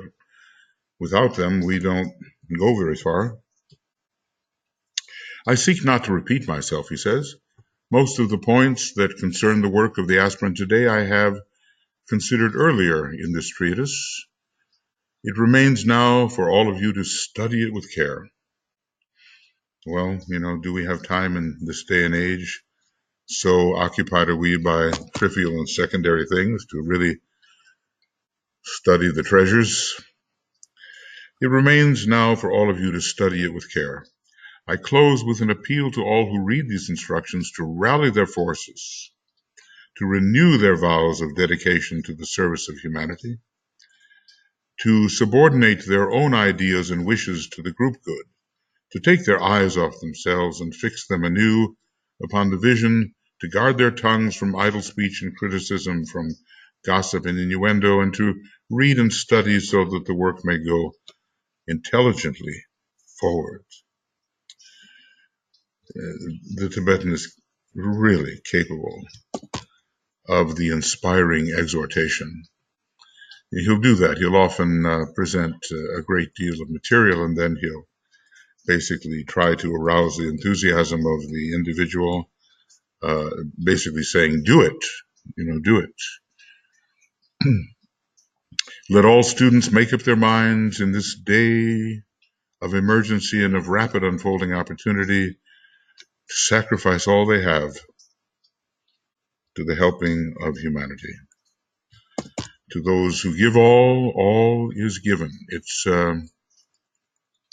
without them, we don't go very far. I seek not to repeat myself, he says. Most of the points that concern the work of the aspirant today I have considered earlier in this treatise. It remains now for all of you to study it with care. Well, do we have time in this day and age? So occupied are we by trivial and secondary things to really study the treasures? It remains now for all of you to study it with care. I close with an appeal to all who read these instructions to rally their forces, to renew their vows of dedication to the service of humanity, to subordinate their own ideas and wishes to the group good, to take their eyes off themselves and fix them anew upon the vision, to guard their tongues from idle speech and criticism, from gossip and innuendo, and to read and study so that the work may go intelligently forward. The Tibetan is really capable of the inspiring exhortation. He'll do that. He'll often present a great deal of material, and then he'll basically try to arouse the enthusiasm of the individual, basically saying, do it, do it. Let all students make up their minds in this day of emergency and of rapid unfolding opportunity to sacrifice all they have to the helping of humanity. To those who give all is given. It's a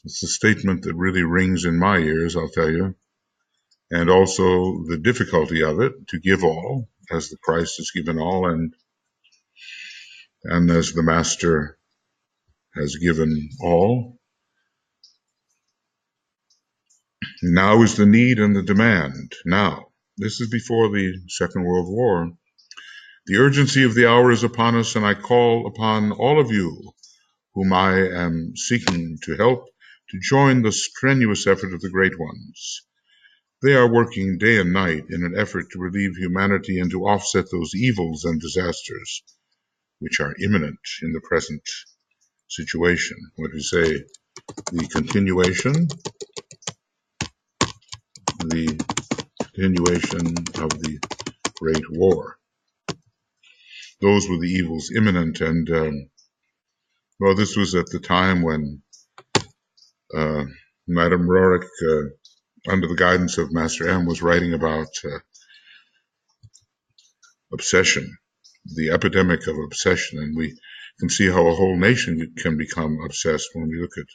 statement that really rings in my ears, I'll tell you. And also the difficulty of it, to give all, as the Christ has given all, and as the Master has given all. Now is the need and the demand. Now, this is before the Second World War. The urgency of the hour is upon us, and I call upon all of you whom I am seeking to help to join the strenuous effort of the great ones. They are working day and night in an effort to relieve humanity and to offset those evils and disasters which are imminent in the present situation. What do you say? The continuation of the Great War. Those were the evils imminent, and this was at the time when Madame Roerich, under the guidance of Master M, was writing about obsession, the epidemic of obsession, and we can see how a whole nation can become obsessed when we look at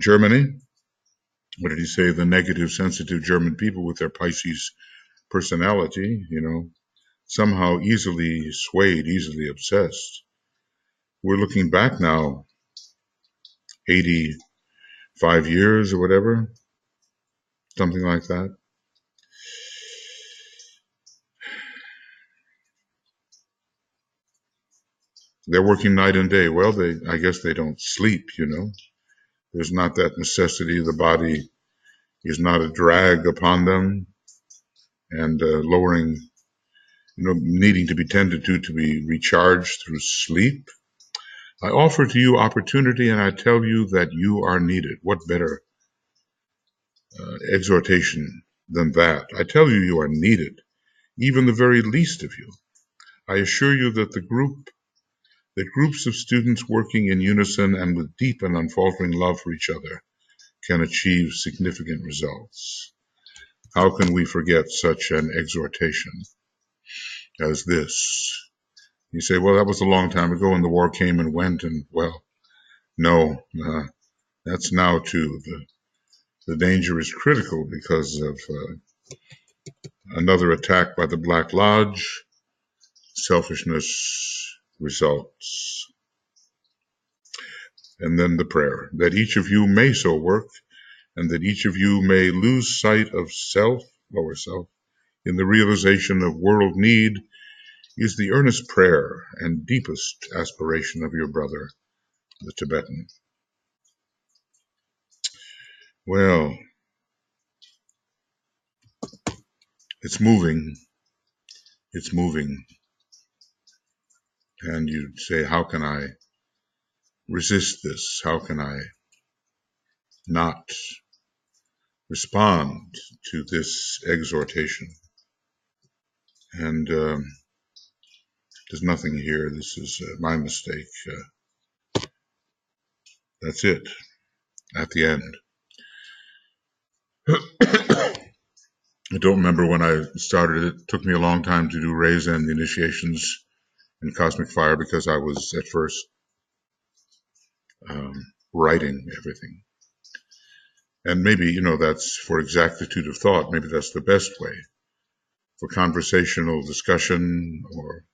Germany. What did he say? The negative, sensitive German people with their Pisces personality, somehow easily swayed, easily obsessed. We're looking back now, 85 years or whatever, something like that. They're working night and day. Well, I guess they don't sleep, There's not that necessity. The body is not a drag upon them, and lowering, needing to be tended to be recharged through sleep. I offer to you opportunity, and I tell you that you are needed. What better exhortation than that? I tell you, you are needed, even the very least of you. I assure you that groups of students working in unison and with deep and unfaltering love for each other can achieve significant results. How can we forget such an exhortation as this? You say, well, that was a long time ago and the war came and went, and well, no, that's now too. The danger is critical because of another attack by the Black Lodge. Selfishness results. And then the prayer, that each of you may so work, and that each of you may lose sight of self, lower self, in the realization of world need, is the earnest prayer and deepest aspiration of your brother, the Tibetan. Well, it's moving. It's moving. And you'd say, how can I resist this? How can I not respond to this exhortation? And there's nothing here. This is my mistake. That's it. At the end. I don't remember when I started. It took me a long time to do Raise and the initiations in Cosmic Fire because I was at first writing everything. And maybe, that's for exactitude of thought. Maybe that's the best way for conversational discussion or,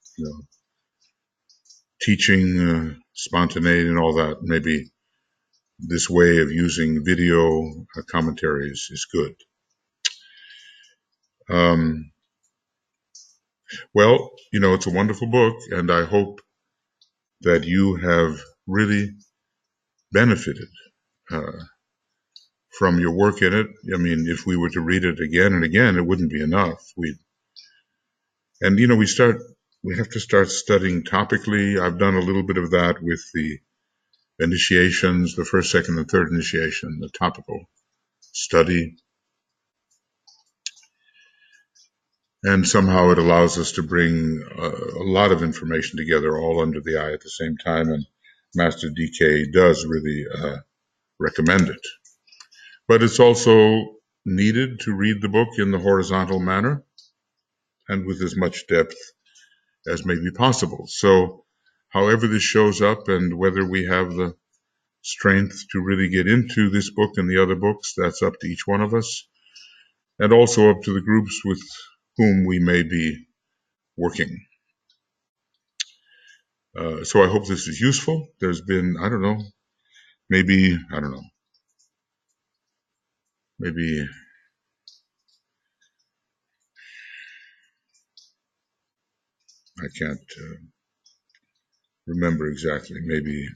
teaching, spontaneity and all that. Maybe this way of using video commentaries is good. Well, it's a wonderful book, and I hope that you have really benefited from your work in it. I mean, if we were to read it again and again, it wouldn't be enough. We have to start studying topically. I've done a little bit of that with the initiations, the first, second, and third initiation, the topical study. And somehow it allows us to bring a lot of information together all under the eye at the same time. And Master DK does really recommend it. But it's also needed to read the book in the horizontal manner and with as much depth as may be possible. So however this shows up and whether we have the strength to really get into this book and the other books, that's up to each one of us, and also up to the groups with whom we may be working. So I hope this is useful. There's been, maybe I can't remember exactly, maybe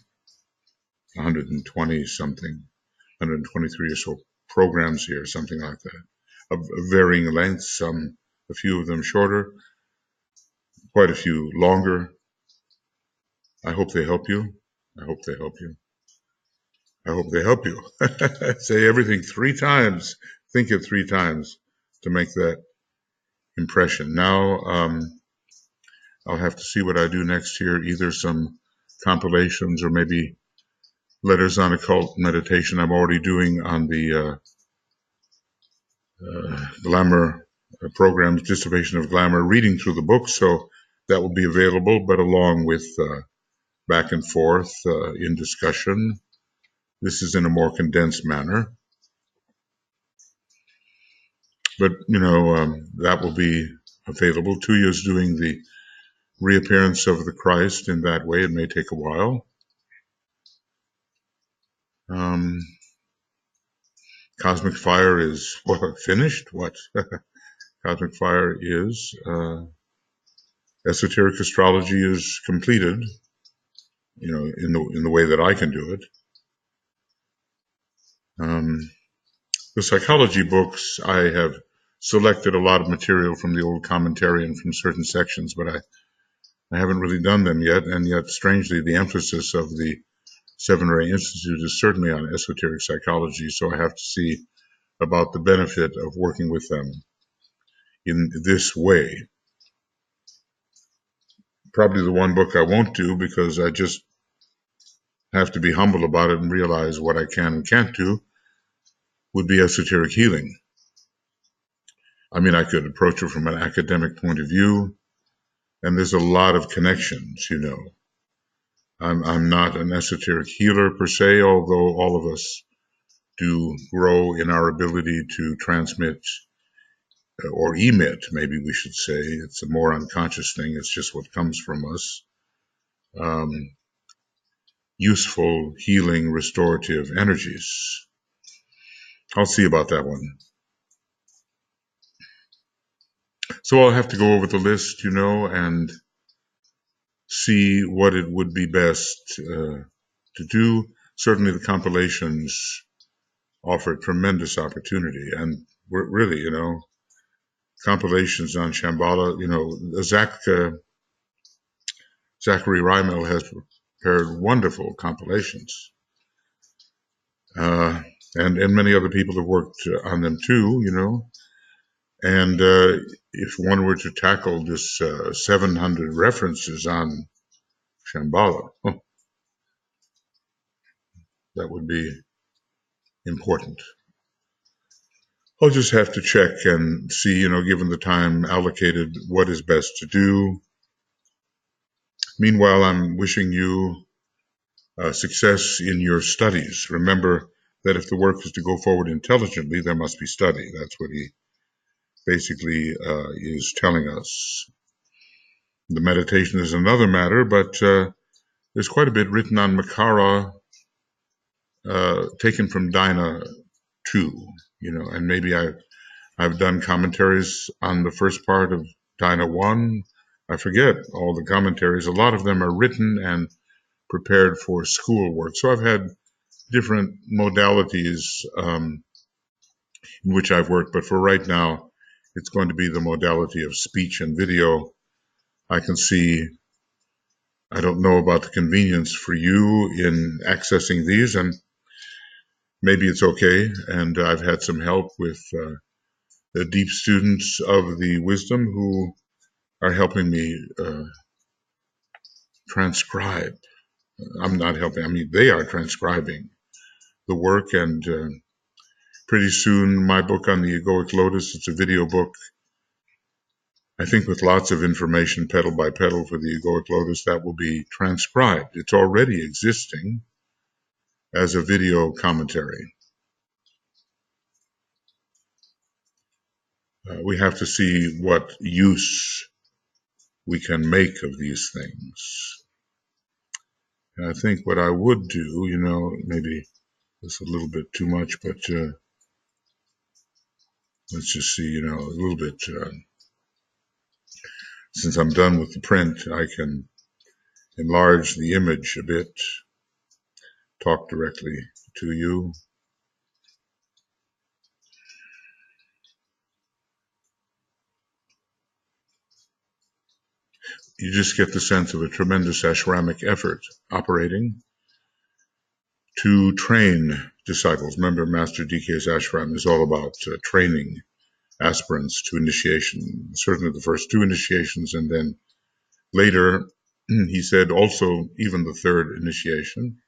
120 something, 123 or so programs here, something like that, of varying lengths, a few of them shorter, quite a few longer. I hope they help you. I hope they help you. I hope they help you. Say everything 3 times. Think it 3 times to make that impression. Now, I'll have to see what I do next year, either some compilations or maybe letters on occult meditation I'm already doing on the glamour programs, Dissipation of Glamour, reading through the book, so that will be available, but along with back and forth in discussion. This is in a more condensed manner. But, that will be available. Tuya is doing the reappearance of the Christ in that way. It may take a while. Cosmic Fire is finished? What? Cosmic Fire is esoteric astrology is completed. in the way that I can do it. The psychology books, I have selected a lot of material from the old commentary and from certain sections, but I haven't really done them yet. And yet, strangely, the emphasis of the Seven Ray Institute is certainly on esoteric psychology. So I have to see about the benefit of working with them in this way. Probably the one book I won't do, because I just have to be humble about it and realize what I can and can't do, would be esoteric healing. I mean, I could approach it from an academic point of view, and there's a lot of connections, I'm not an esoteric healer per se, although all of us do grow in our ability to transmit or emit, maybe we should say. It's a more unconscious thing. It's just what comes from us. Useful, healing, restorative energies. I'll see about that one. So I'll have to go over the list, and see what it would be best to do. Certainly the compilations offer tremendous opportunity, and we're really, compilations on Shambhala, Zachary Rymel has prepared wonderful compilations. And many other people have worked on them too, and if one were to tackle this 700 references on Shambhala, that would be important. I'll just have to check and see, given the time allocated, what is best to do. Meanwhile, I'm wishing you success in your studies. Remember that if the work is to go forward intelligently, there must be study. That's what he basically is telling us. The meditation is another matter, but there's quite a bit written on Makara, taken from Dina 2, and maybe I've done commentaries on the first part of Dina 1. I forget all the commentaries. A lot of them are written and prepared for schoolwork. So I've had different modalities in which I've worked, but for right now, it's going to be the modality of speech and video. I can see, I don't know about the convenience for you in accessing these, and maybe it's okay. And I've had some help with the deep students of the wisdom who are helping me transcribe. I'm not helping, they are transcribing the work, and pretty soon my book on the egoic lotus, it's a video book, I think with lots of information petal by petal for the egoic lotus, that will be transcribed. It's already existing as a video commentary. We have to see what use we can make of these things. And I think what I would do, maybe it's a little bit too much, but let's just see, a little bit. Since I'm done with the print, I can enlarge the image a bit, talk directly to you. You just get the sense of a tremendous ashramic effort operating to train disciples. Remember, Master DK's ashram is all about training aspirants to initiation, certainly the first 2 initiations, and then later, he said also even the 3rd initiation,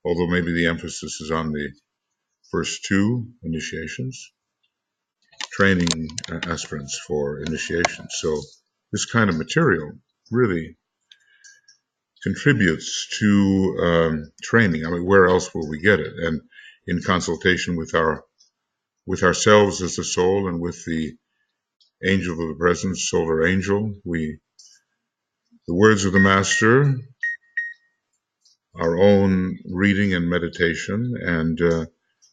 although maybe the emphasis is on the first 2 initiations, training aspirants for initiation. So this kind of material really contributes to training. Where else will we get it? And in consultation with ourselves as the soul and with the angel of the presence, solar angel, the words of the master, our own reading and meditation, and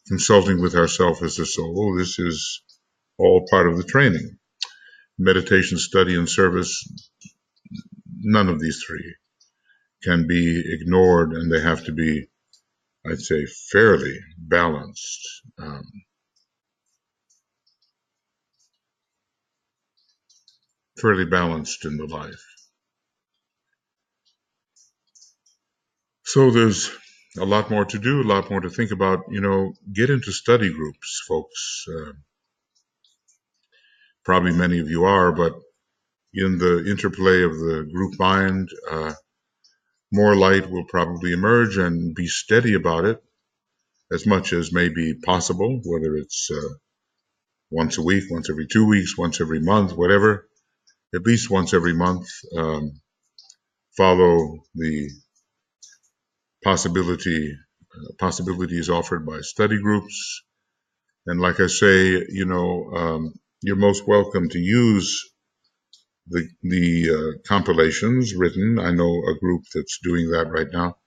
consulting with ourselves as the soul, this is all part of the training. Meditation, study, and service, none of these 3 can be ignored, and they have to be, I'd say, fairly balanced. Fairly balanced in the life. So there's a lot more to do, a lot more to think about. Get into study groups, folks. Probably many of you are, but in the interplay of the group mind, more light will probably emerge, and be steady about it as much as may be possible, whether it's once a week, once every 2 weeks, once every month, whatever, at least once every month. Follow the possibilities offered by study groups. And like I say, you're most welcome to use the compilations written. I know a group that's doing that right now,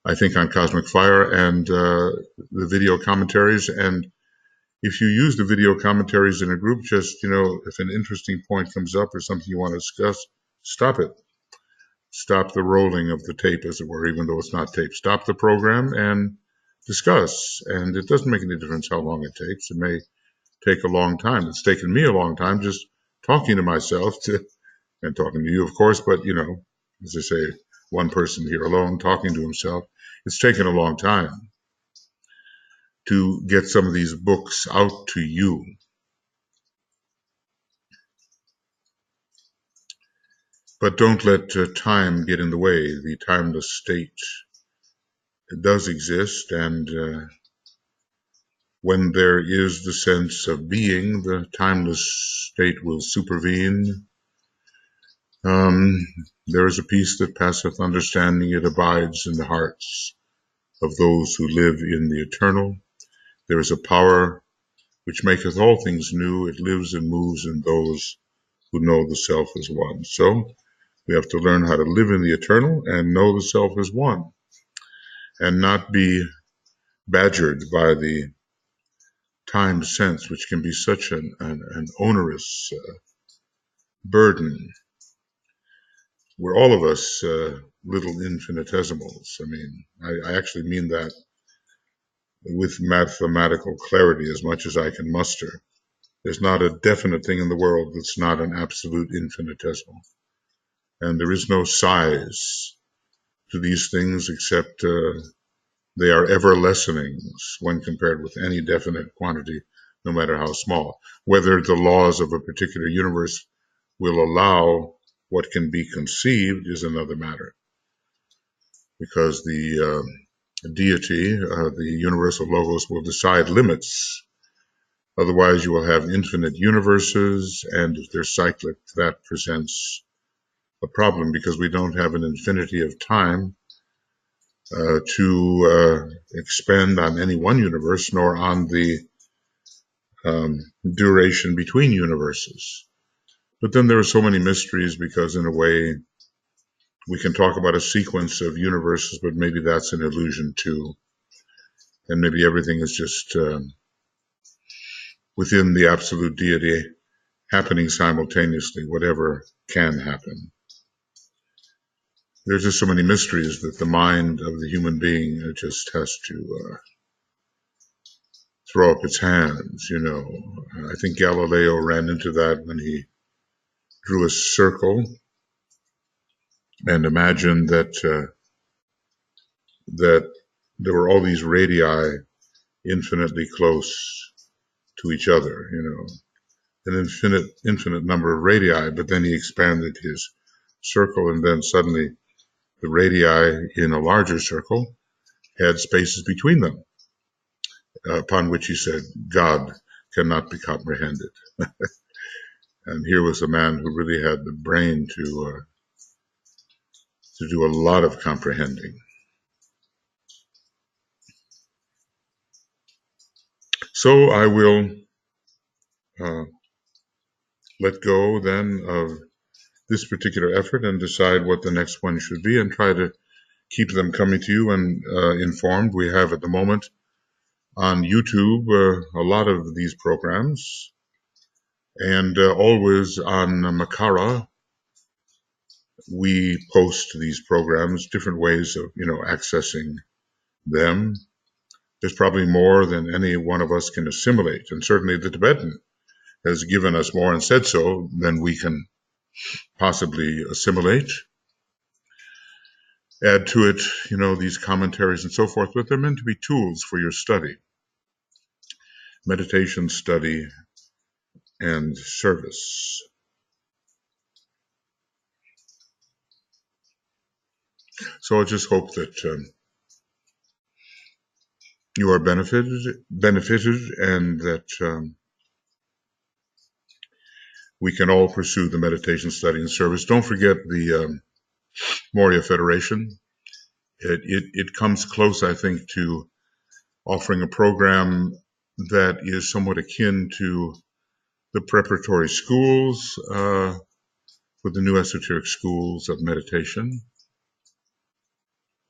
I think, on Cosmic Fire, and the video commentaries. And if you use the video commentaries in a group, just, if an interesting point comes up or something you want to discuss, stop it. Stop the rolling of the tape, as it were, even though it's not tape. Stop the program and discuss. And it doesn't make any difference how long it takes. It may take a long time. It's taken me a long time just talking to myself and talking to you, of course, but, as I say, one person here alone talking to himself. It's taken a long time to get some of these books out to you. But don't let time get in the way. The timeless state, it does exist, and when there is the sense of being, the timeless state will supervene. There is a peace that passeth understanding. It abides in the hearts of those who live in the eternal. There is a power which maketh all things new. It lives and moves in those who know the self as one. So we have to learn how to live in the eternal and know the self as one, and not be badgered by the time sense, which can be such an onerous burden. We're all of us little infinitesimals. I mean, I actually mean that with mathematical clarity as much as I can muster. There's not a definite thing in the world that's not an absolute infinitesimal. And there is no size to these things except they are ever lessenings when compared with any definite quantity, no matter how small. Whether the laws of a particular universe will allow what can be conceived is another matter, because the deity, the universal logos, will decide limits. Otherwise, you will have infinite universes, and if they're cyclic, that presents a problem, because we don't have an infinity of time to expend on any one universe, nor on the duration between universes. But then there are so many mysteries, because in a way we can talk about a sequence of universes, but maybe that's an illusion too. And maybe everything is just within the absolute deity happening simultaneously, whatever can happen. There's just so many mysteries that the mind of the human being just has to throw up its hands, I think Galileo ran into that when he drew a circle and imagined that there were all these radii infinitely close to each other, an infinite number of radii, but then he expanded his circle, and then suddenly the radii in a larger circle had spaces between them, upon which he said, God cannot be comprehended. And here was a man who really had the brain to do a lot of comprehending. So I will let go then of this particular effort and decide what the next one should be, and try to keep them coming to you and informed. We have at the moment on YouTube a lot of these programs, and always on Makara, We post these programs, different ways of, accessing them. There's probably more than any one of us can assimilate, and certainly the Tibetan has given us more and said so than we can possibly assimilate. Add to it, these commentaries and so forth, but they're meant to be tools for your study, meditation, study, and service. So I just hope that you are benefited, and that we can all pursue the meditation, study, and service. Don't forget the Moria Federation. It comes close, I think, to offering a program that is somewhat akin to the preparatory schools for the new esoteric schools of meditation.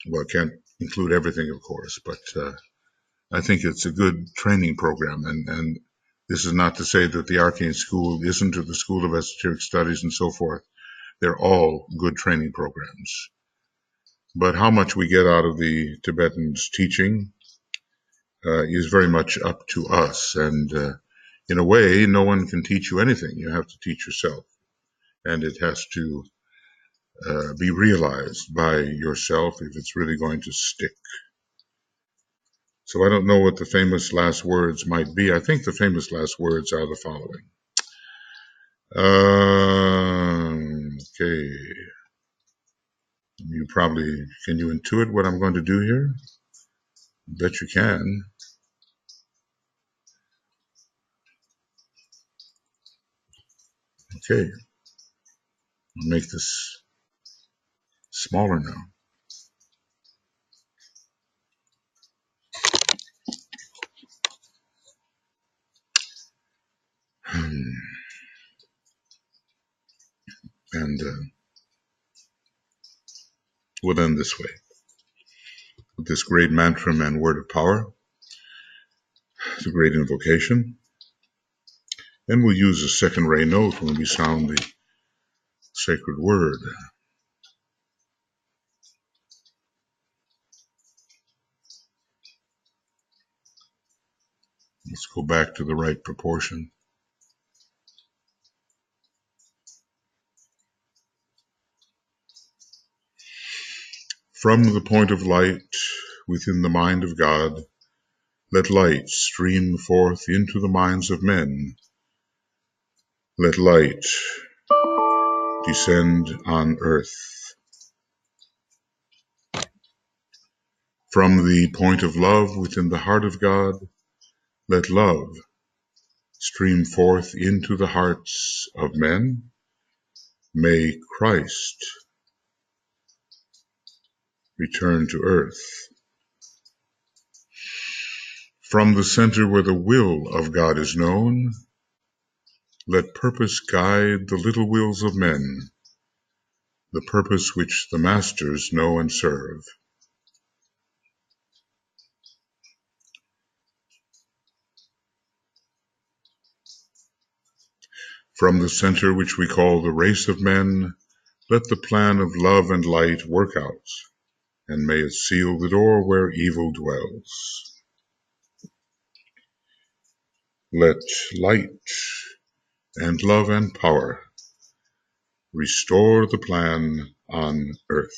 Well, I can't include everything, of course, but I think it's a good training program. And this is not to say that the Arcane School isn't, or the School of Esoteric Studies and so forth. They're all good training programs. But how much we get out of the Tibetans' teaching is very much up to us. And in a way, no one can teach you anything. You have to teach yourself. And it has to be realized by yourself if it's really going to stick. So I don't know what the famous last words might be. I think the famous last words are the following. Okay. Can you intuit what I'm going to do here? Bet you can. Okay. I'll make this smaller now. And we'll end this way. With this great mantra and word of power, the great invocation. And we'll use a second ray note when we sound the sacred word. Let's go back to the right proportion. From the point of light within the mind of God, let light stream forth into the minds of men. Let light descend on earth. From the point of love within the heart of God, let love stream forth into the hearts of men. May Christ return to earth. From the center where the will of God is known, let purpose guide the little wills of men, the purpose which the masters know and serve. From the center which we call the race of men, let the plan of love and light work out, and may it seal the door where evil dwells. Let light and love and power restore the plan on earth.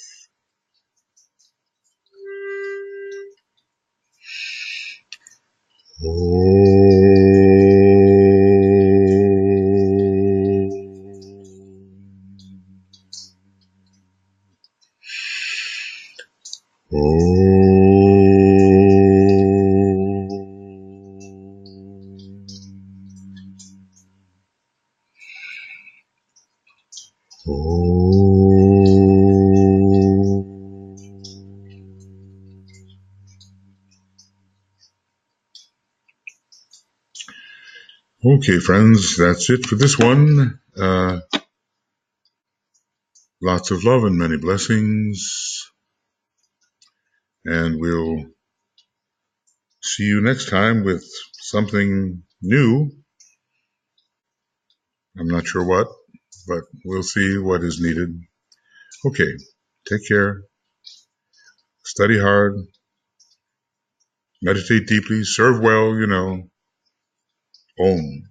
Okay, friends, that's it for this one. Lots of love and many blessings. And we'll see you next time with something new. I'm not sure what, but we'll see what is needed. Okay, take care, study hard, meditate deeply, serve well, Om.